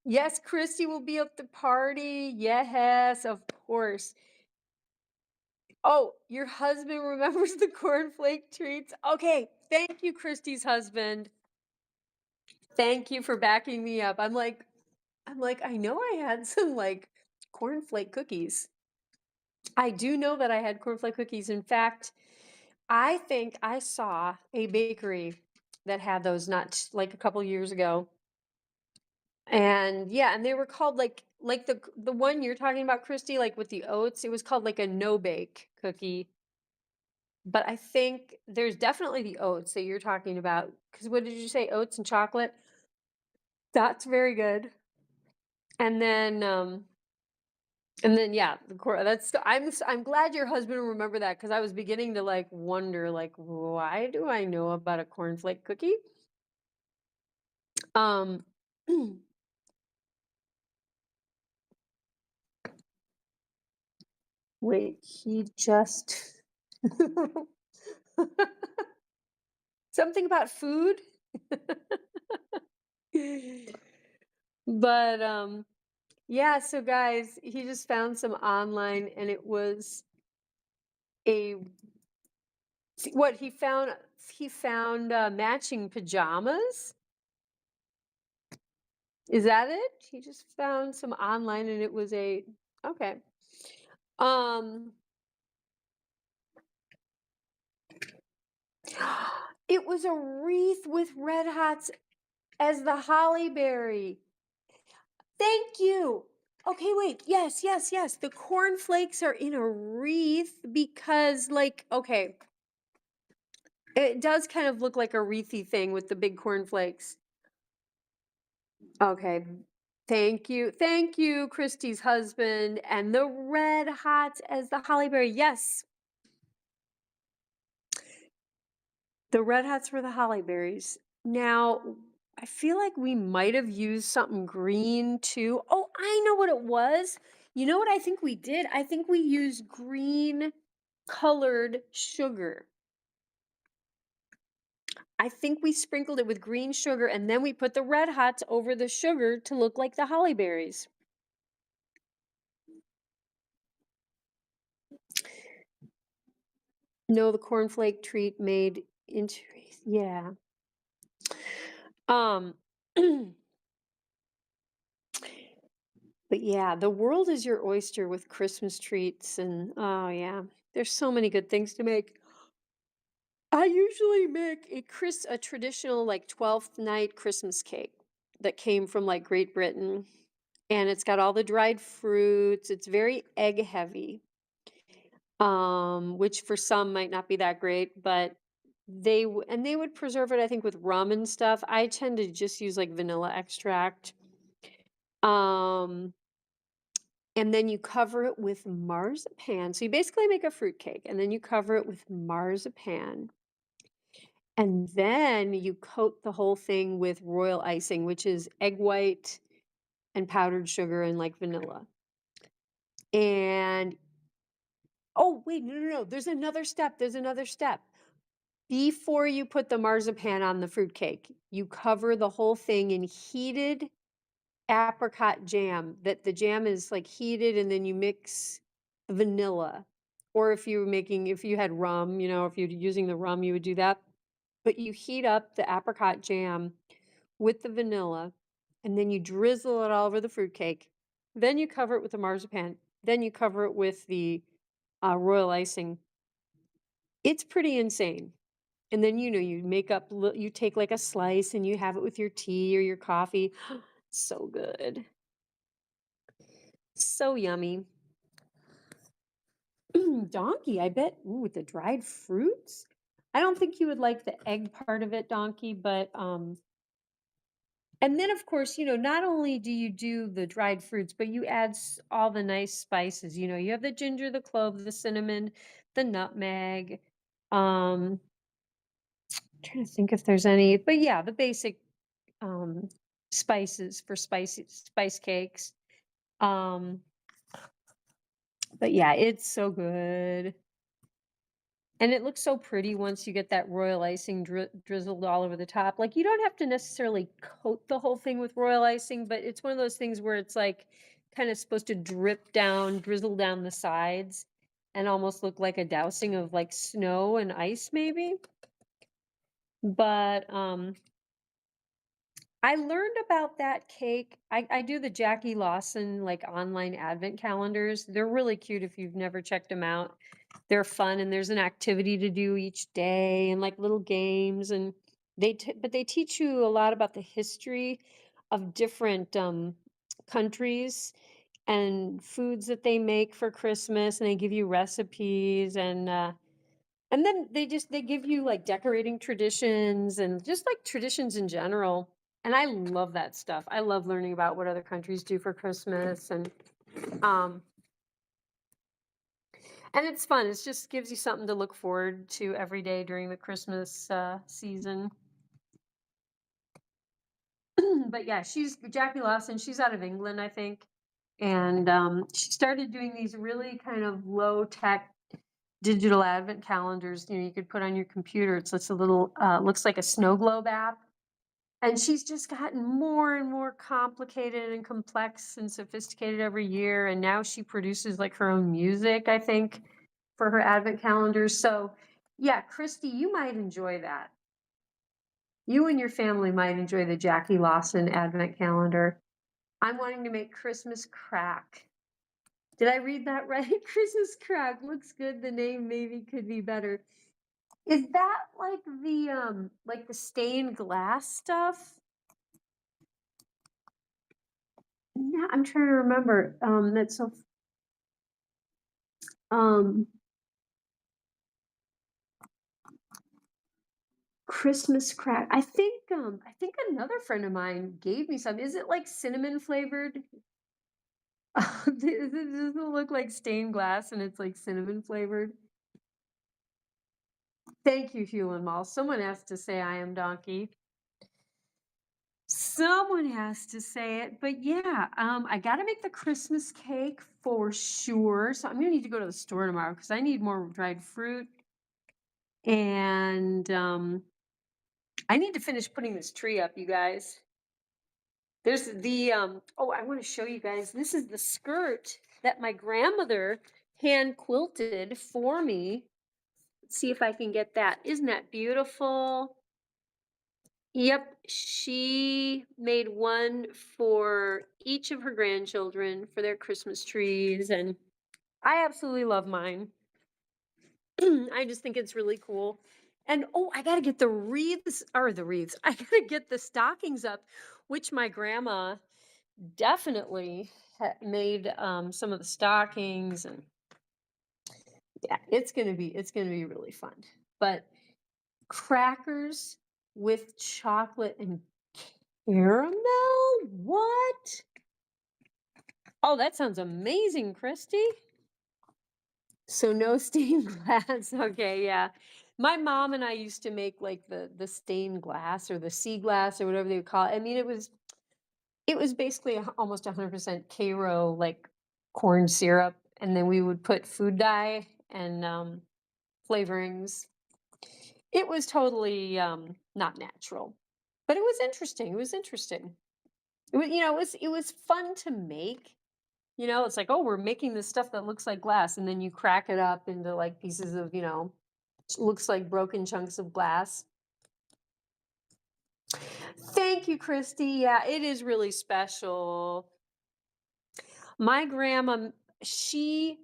yes, Christy will be at the party. Yes, of course. Oh, your husband remembers the cornflake treats. Okay, thank you, Christy's husband. Thank you for backing me up. I'm like, I know I had some like cornflake cookies. I do know that I had cornflake cookies. In fact, I think I saw a bakery that had those not like a couple years ago. And yeah, and they were called like the one you're talking about, Christy, like with the oats, it was called like a no bake cookie. But I think there's definitely the oats that you're talking about. Because what did you say? Oats and chocolate? That's very good. And then yeah, I'm glad your husband will remember that, because I was beginning to like wonder like, why do I know about a cornflake cookie? Um wait, he just something about food? But yeah, so guys, he just found some online, and it was a what he found matching pajamas. Is that it? He just found some online, and it was a okay. Um it was a wreath with red hots as the holly berry. Thank you. Okay, wait. Yes, yes, yes. The cornflakes are in a wreath because like okay, it does kind of look like a wreathy thing with the big cornflakes. Okay. Thank you. Thank you, Christy's husband. And the red hot as the holly berry. Yes. The red hots were the holly berries. Now, I feel like we might have used something green too. Oh, I know what it was. You know what I think we did? I think we used green colored sugar. I think we sprinkled it with green sugar, and then we put the red hots over the sugar to look like the holly berries. No, the cornflake treat made into, yeah. Um, but yeah, the world is your oyster with Christmas treats, and oh yeah, there's so many good things to make. I usually make a traditional like 12th night Christmas cake that came from like Great Britain, and it's got all the dried fruits. It's very egg heavy. Which for some might not be that great, but they would preserve it, I think, with rum and stuff. I tend to just use like vanilla extract. Um, and then you cover it with marzipan. So you basically make a fruit cake, and then you cover it with marzipan. And then you coat the whole thing with royal icing, which is egg white and powdered sugar and like vanilla. And oh, wait, no, no, no. There's another step. There's another step. Before you put the marzipan on the fruitcake, you cover the whole thing in heated apricot jam. That the jam is like heated, and then you mix vanilla. Or if you had rum, if you're using the rum, you would do that. But you heat up the apricot jam with the vanilla, and then you drizzle it all over the fruitcake. Then you cover it with the marzipan. Then you cover it with the royal icing. It's pretty insane. And then, you make up, you take like a slice and you have it with your tea or your coffee. So good. So yummy. Donkey, I bet. Ooh, with the dried fruits. I don't think you would like the egg part of it, Donkey, but and then of course, not only do you do the dried fruits, but you add all the nice spices. You have the ginger, the clove, the cinnamon, the nutmeg. Trying to think if there's any, but yeah, the basic um spices for spice cakes. Um, but yeah, it's so good. And it looks so pretty once you get that royal icing drizzled all over the top. Like, you don't have to necessarily coat the whole thing with royal icing, but it's one of those things where it's like kind of supposed to drip down, drizzle down the sides, and almost look like a dousing of like snow and ice, maybe. But I learned about that cake. I do the Jackie Lawson like online advent calendars. They're really cute if you've never checked them out. They're fun and there's an activity to do each day and like little games and but they teach you a lot about the history of different countries and foods that they make for Christmas, and they give you recipes, and then they give you like decorating traditions and just like traditions in general. And I love that stuff. I love learning about what other countries do for Christmas, um and it's fun. It just gives you something to look forward to every day during the Christmas season. But yeah, she's Jackie Lawson. She's out of England, I think. And she started doing these really kind of low tech digital advent calendars. You could put on your computer. It's just a little, looks like a snow globe app. And she's just gotten more and more complicated and complex and sophisticated every year. And now she produces like her own music, I think, for her advent calendars. So yeah, Christy, you might enjoy that. You and your family might enjoy the Jackie Lawson advent calendar. I'm wanting to make Christmas crack. Did I read that right? Christmas crack looks good. The name maybe could be better. Is that like the stained glass stuff? Yeah, I'm trying to remember. That's so um Christmas crack. I think another friend of mine gave me some. Is it like cinnamon flavored? Does it look like stained glass and it's like cinnamon flavored? Thank you, Hugh and Mall. Someone has to say I am donkey. Someone has to say it, but yeah, I gotta make the Christmas cake for sure. So I'm gonna need to go to the store tomorrow because I need more dried fruit, and I need to finish putting this tree up, you guys. There's the oh, I want to show you guys. This is the skirt that my grandmother hand quilted for me. Let's see if I can get that. Isn't that beautiful? Yep, she made one for each of her grandchildren for their Christmas trees, and I absolutely love mine. I just think it's really cool. And oh, I gotta get the wreaths, or the wreaths. I gotta get the stockings up, which my grandma definitely made some of the stockings, and yeah, it's gonna be really fun. But crackers with chocolate and caramel? What? Oh, that sounds amazing, Christy. So no stained glass. Okay, yeah. My mom and I used to make like the stained glass or the sea glass or whatever they would call it. I mean, it was basically almost 100% Karo like corn syrup, and then we would put food dye and flavorings. It was totally not natural, but it was interesting. It was interesting. It was fun to make. It's like, oh, we're making this stuff that looks like glass, and then you crack it up into like pieces of, looks like broken chunks of glass. Thank you, Christy. Yeah, it is really special. My grandma, she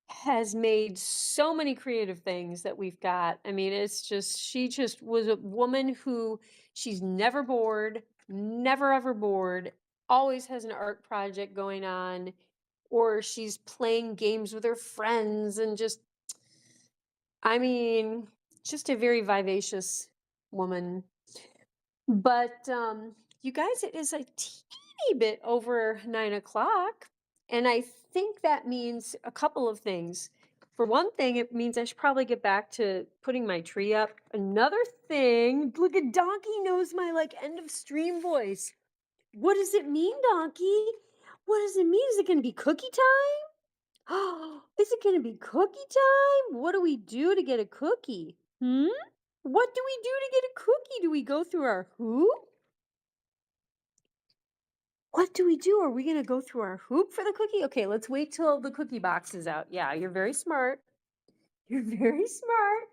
has made so many creative things that we've got. I mean, she just was a woman who she's never bored, never ever bored, always has an art project going on, or she's playing games with her friends and I mean, just a very vivacious woman. But you guys, it is a teeny bit over 9 o'clock. And I think that means a couple of things. For one thing, it means I should probably get back to putting my tree up. Another thing, look at Donkey knows my like end of stream voice. What does it mean, Donkey? What does it mean? Is it going to be cookie time? Oh, is it going to be cookie time? What do we do to get a cookie? What do we do to get a cookie? Do we go through our hoop? What do we do? Are we going to go through our hoop for the cookie? Okay, let's wait till the cookie box is out. Yeah, you're very smart. You're very smart.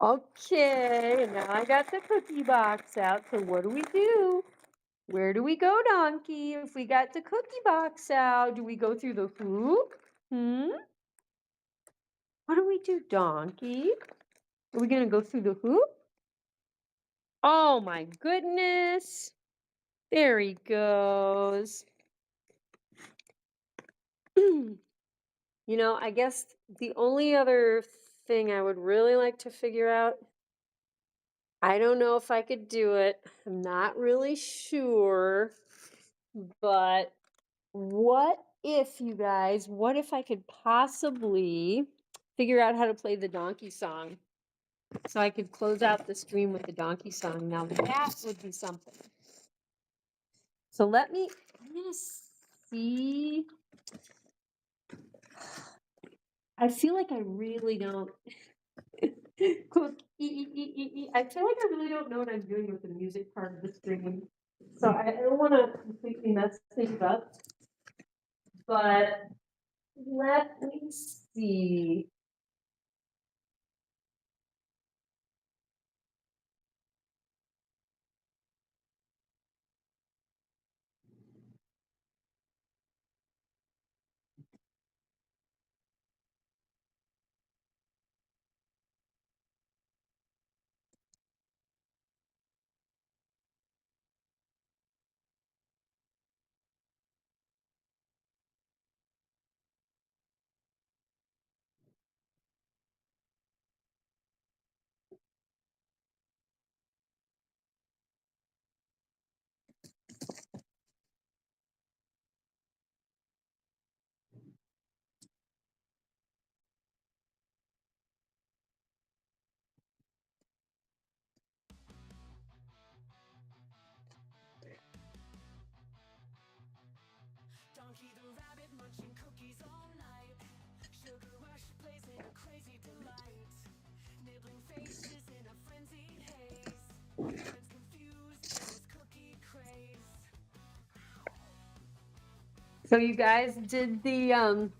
Okay, now I got the cookie box out. So what do we do? Where do we go, Donkey? If we got the cookie box out, do we go through the hoop? What do we do, Donkey? Are we going to go through the hoop? Oh my goodness. There he goes. You know, I guess the only other thing I would really like to figure out, I don't know if I could do it. I'm not really sure. But what if, you guys, what if I could possibly figure out how to play the donkey song? So I could close out the stream with the donkey song. Now that would be something. So I'm gonna see. I feel like I really don't. Cook, I feel like I really don't know what I'm doing with the music part of the stream. So I don't want to completely mess things up. But let me see. Donkey the rabbit munching cookies all night. Sugar rush blazing a crazy delight. Nibbling faces in a frenzied haze. Friends confused in his cookie craze. So you guys, did the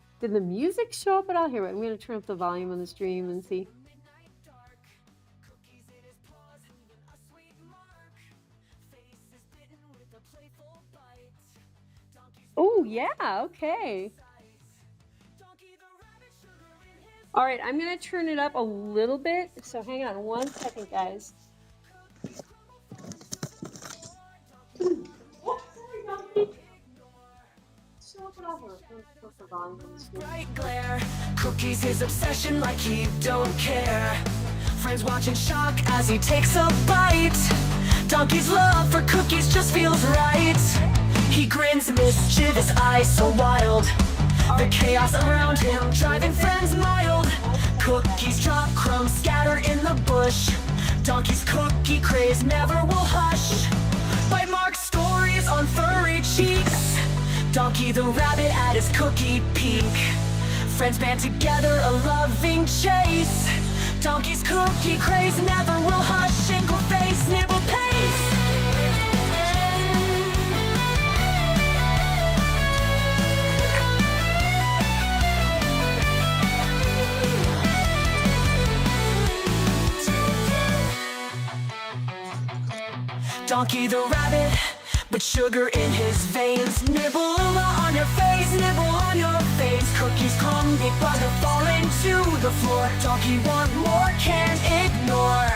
music show up at all? Here, I'm gonna turn up the volume on the stream and see. Midnight dark. Cookies in his paws leaving a sweet mark. Face is bitten with a playful bite. Oh yeah, okay. All right, I'm gonna turn it up a little bit. So hang on 1 second, guys. Bright glare, cookies his obsession like he don't care. Friends watch in shock as he takes a bite. Donkey's love for cookies just feels right. He grins, mischievous eyes so wild. The chaos around him driving friends mild. Cookies drop, crumbs scatter in the bush. Donkey's cookie craze never will hush. Bite mark stories on furry cheeks. Donkey the rabbit at his cookie peak. Friends band together, a loving chase. Donkey's cookie craze never will hush. Shingle face, nibble pace. Donkey the rabbit, but sugar in his veins. Nibble on your face, nibble on your face. Cookies come, big bugger falling to the floor. Donkey want more, can't ignore.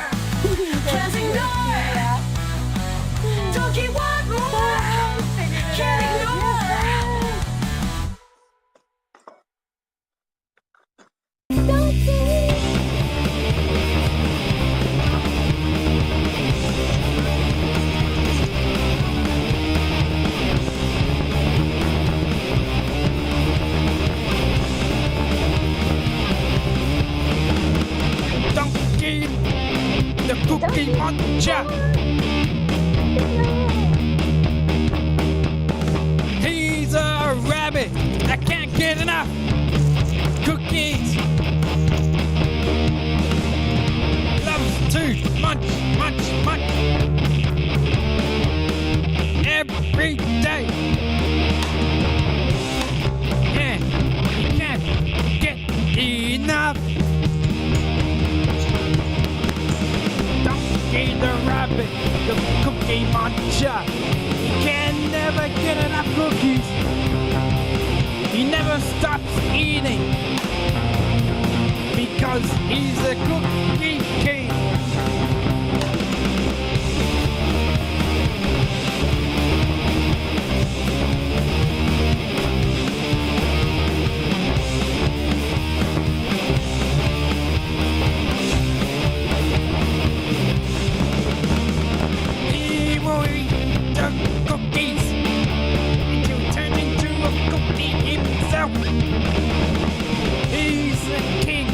Can't ignore. Donkey want more, can't ignore. The cookie monster. enough cookies. Loves to munch every day. Yeah, he can't get enough. Donkey the rabbit, the cookie muncher. He can never get enough cookies. He never stops eating because he's a cookie king. He will eat the cookies until he turns into a cookie himself. He's the king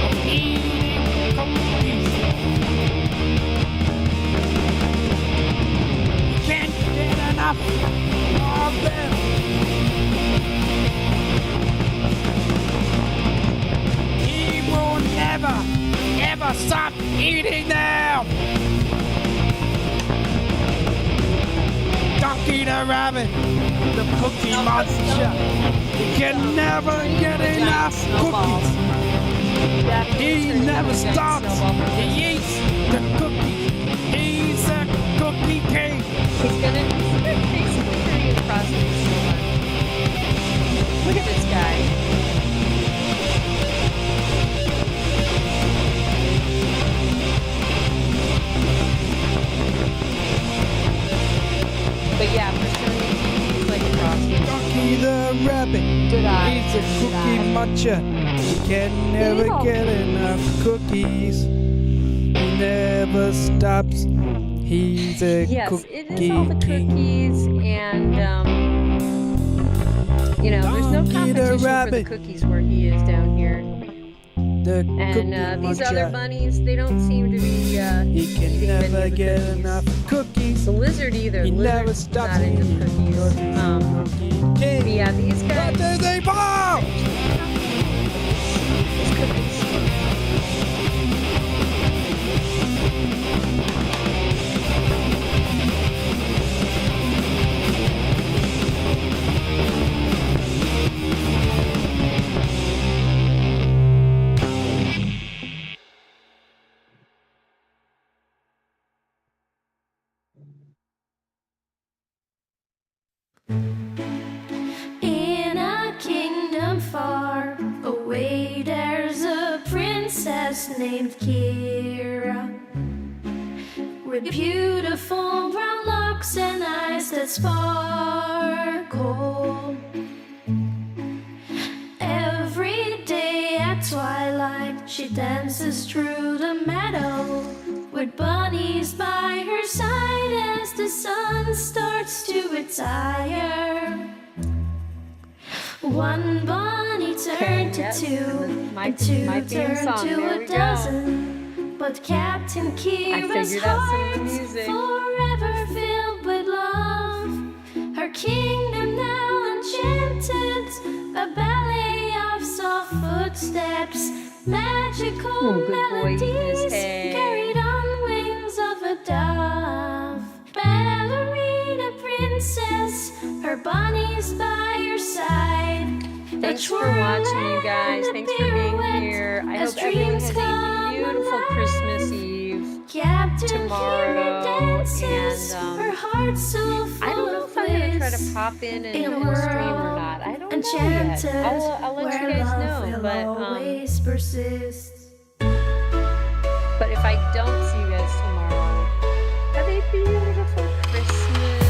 of eating cookies. He can't get enough of them. He will never, ever stop eating them. Donkey the rabbit, the cookie monster. He can never get enough cookies. He never stops. He eats the cookie. He's a cookie king. He's gonna basically turn you across the floor. Look at this guy. But yeah, for sure, he's like across. Donkey the rabbit. Good eye. He's a cookie muncher. He can never get enough cookies. He never stops. He's a Yes, cookie it is all the king. cookies, and you know, there's no Donkey the competition for the rabbit. cookies where he is down here. The cookie And these other muncher. bunnies, they don't seem to be He can eating never many of the get cookies. enough cookies. The lizard either. He never Lizard's stops not into eating cookies. because he's a cookie king. But yeah, these What guys. do they bomb? These cookies. In a kingdom far away, there's a princess named Keira, with beautiful brown locks and eyes that sparkle. Every day at twilight, she dances through the meadow with bunnies by her side as the sun starts to retire. One bunny turned to yes, two, my- and two my theme turned song, to there a we go. dozen. But Captain Keira's figured out some of the heart's music. forever filled with love. Her kingdom now enchanted, a ballet of soft footsteps, magical good boy, his melodies head. carried on wings of a dove. Ballerina princess, her bunnies by your side. Thanks for watching, you guys. Thanks for being here. I hope everyone has a beautiful Christmas Eve. Captain tomorrow, Keira dances, and, her heart so full I don't know of if I'm going to try bliss. to pop in and In a stream or world not. I don't know enchanted, yet. I'll let you where guys love know. will always persist. But if I don't see you guys tomorrow, have a beautiful Christmas.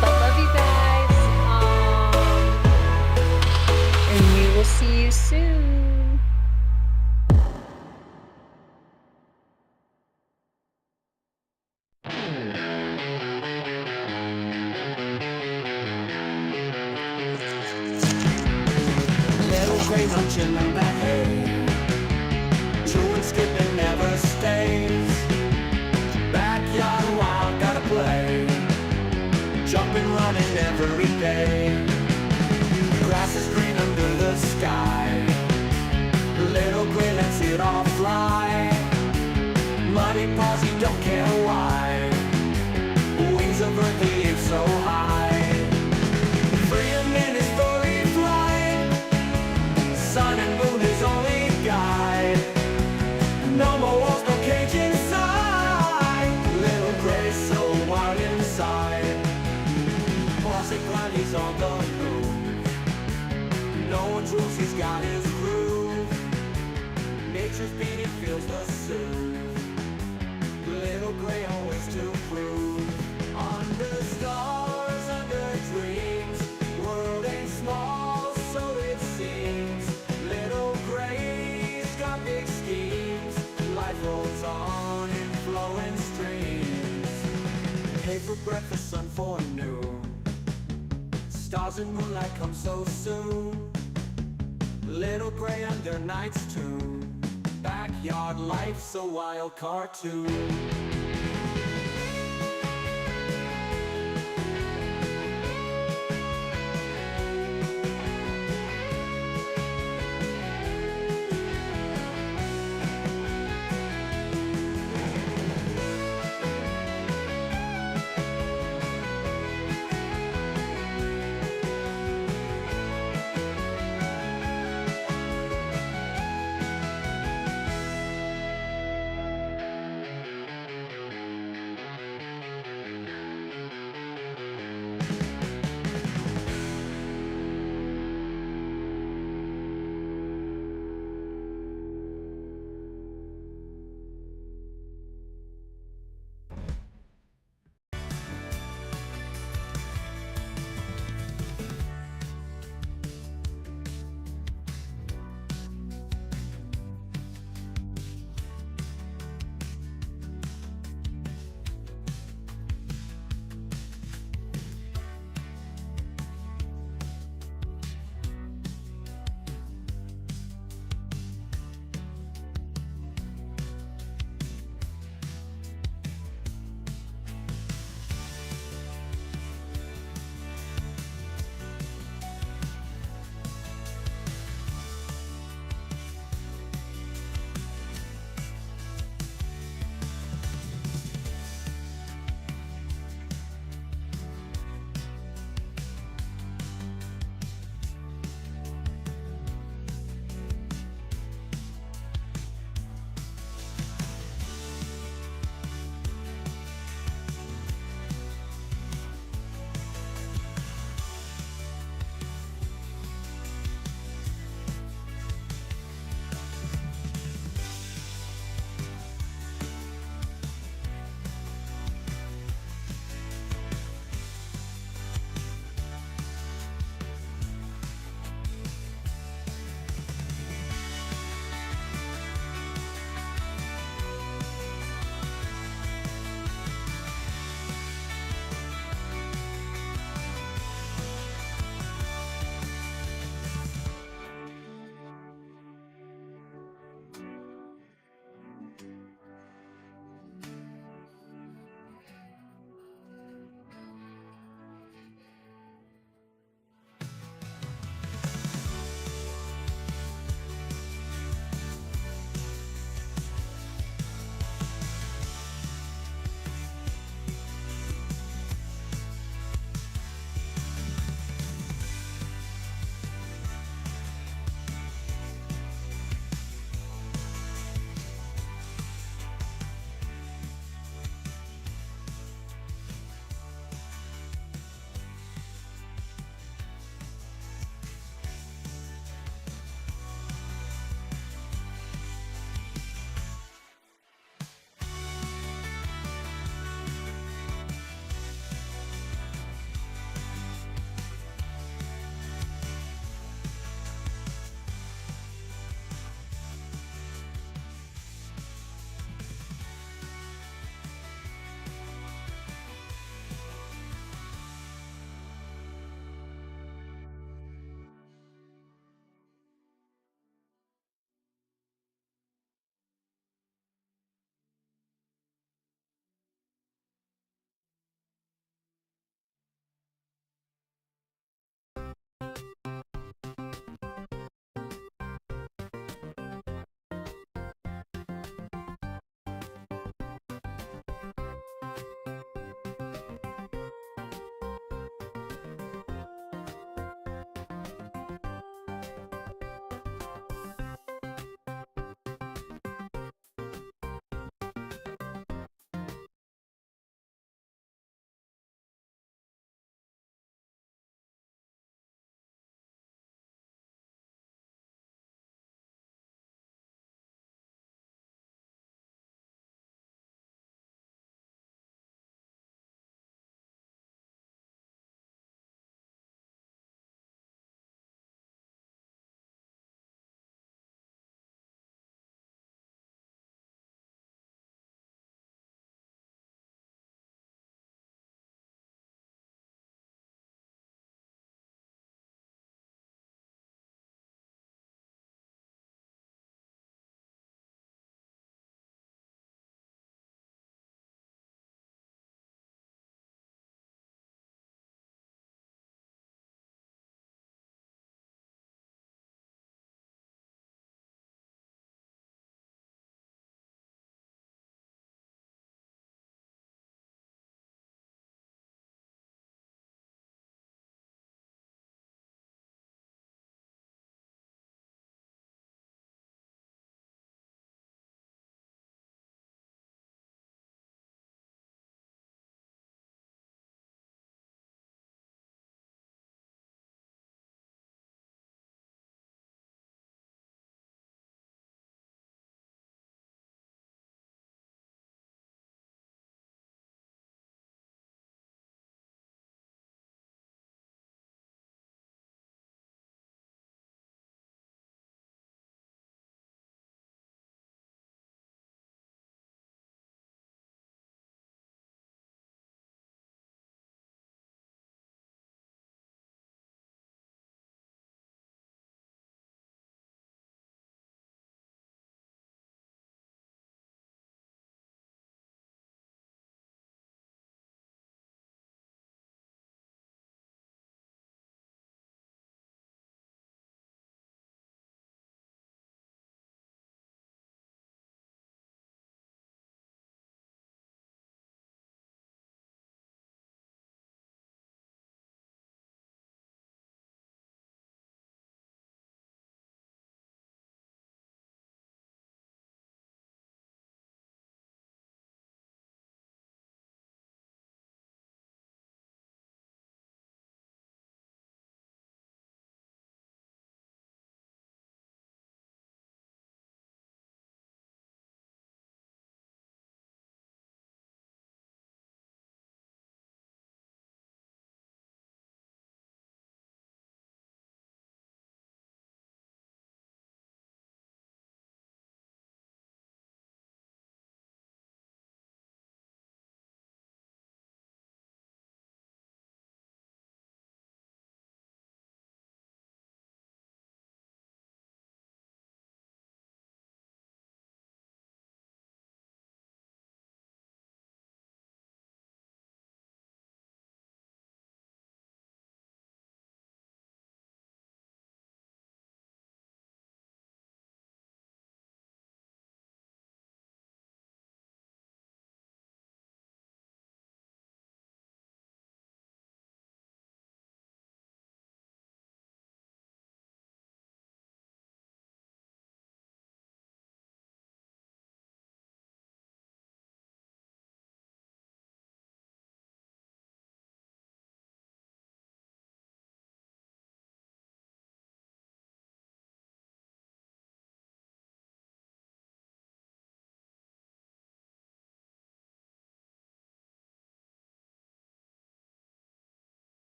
But love you guys. And we will see you soon. Little gray munching on the hay, chewing, skipping, never stays. Backyard he's got his groove. Nature's beauty feels the soothe. Little gray always to prove. Under stars, under dreams, world ain't small, so it seems. Little gray's got big schemes. Life rolls on in flowing streams. Hay for breakfast, sun for noon. Stars and moonlight come so soon. Little gray under night's tune. Backyard life's a wild cartoon.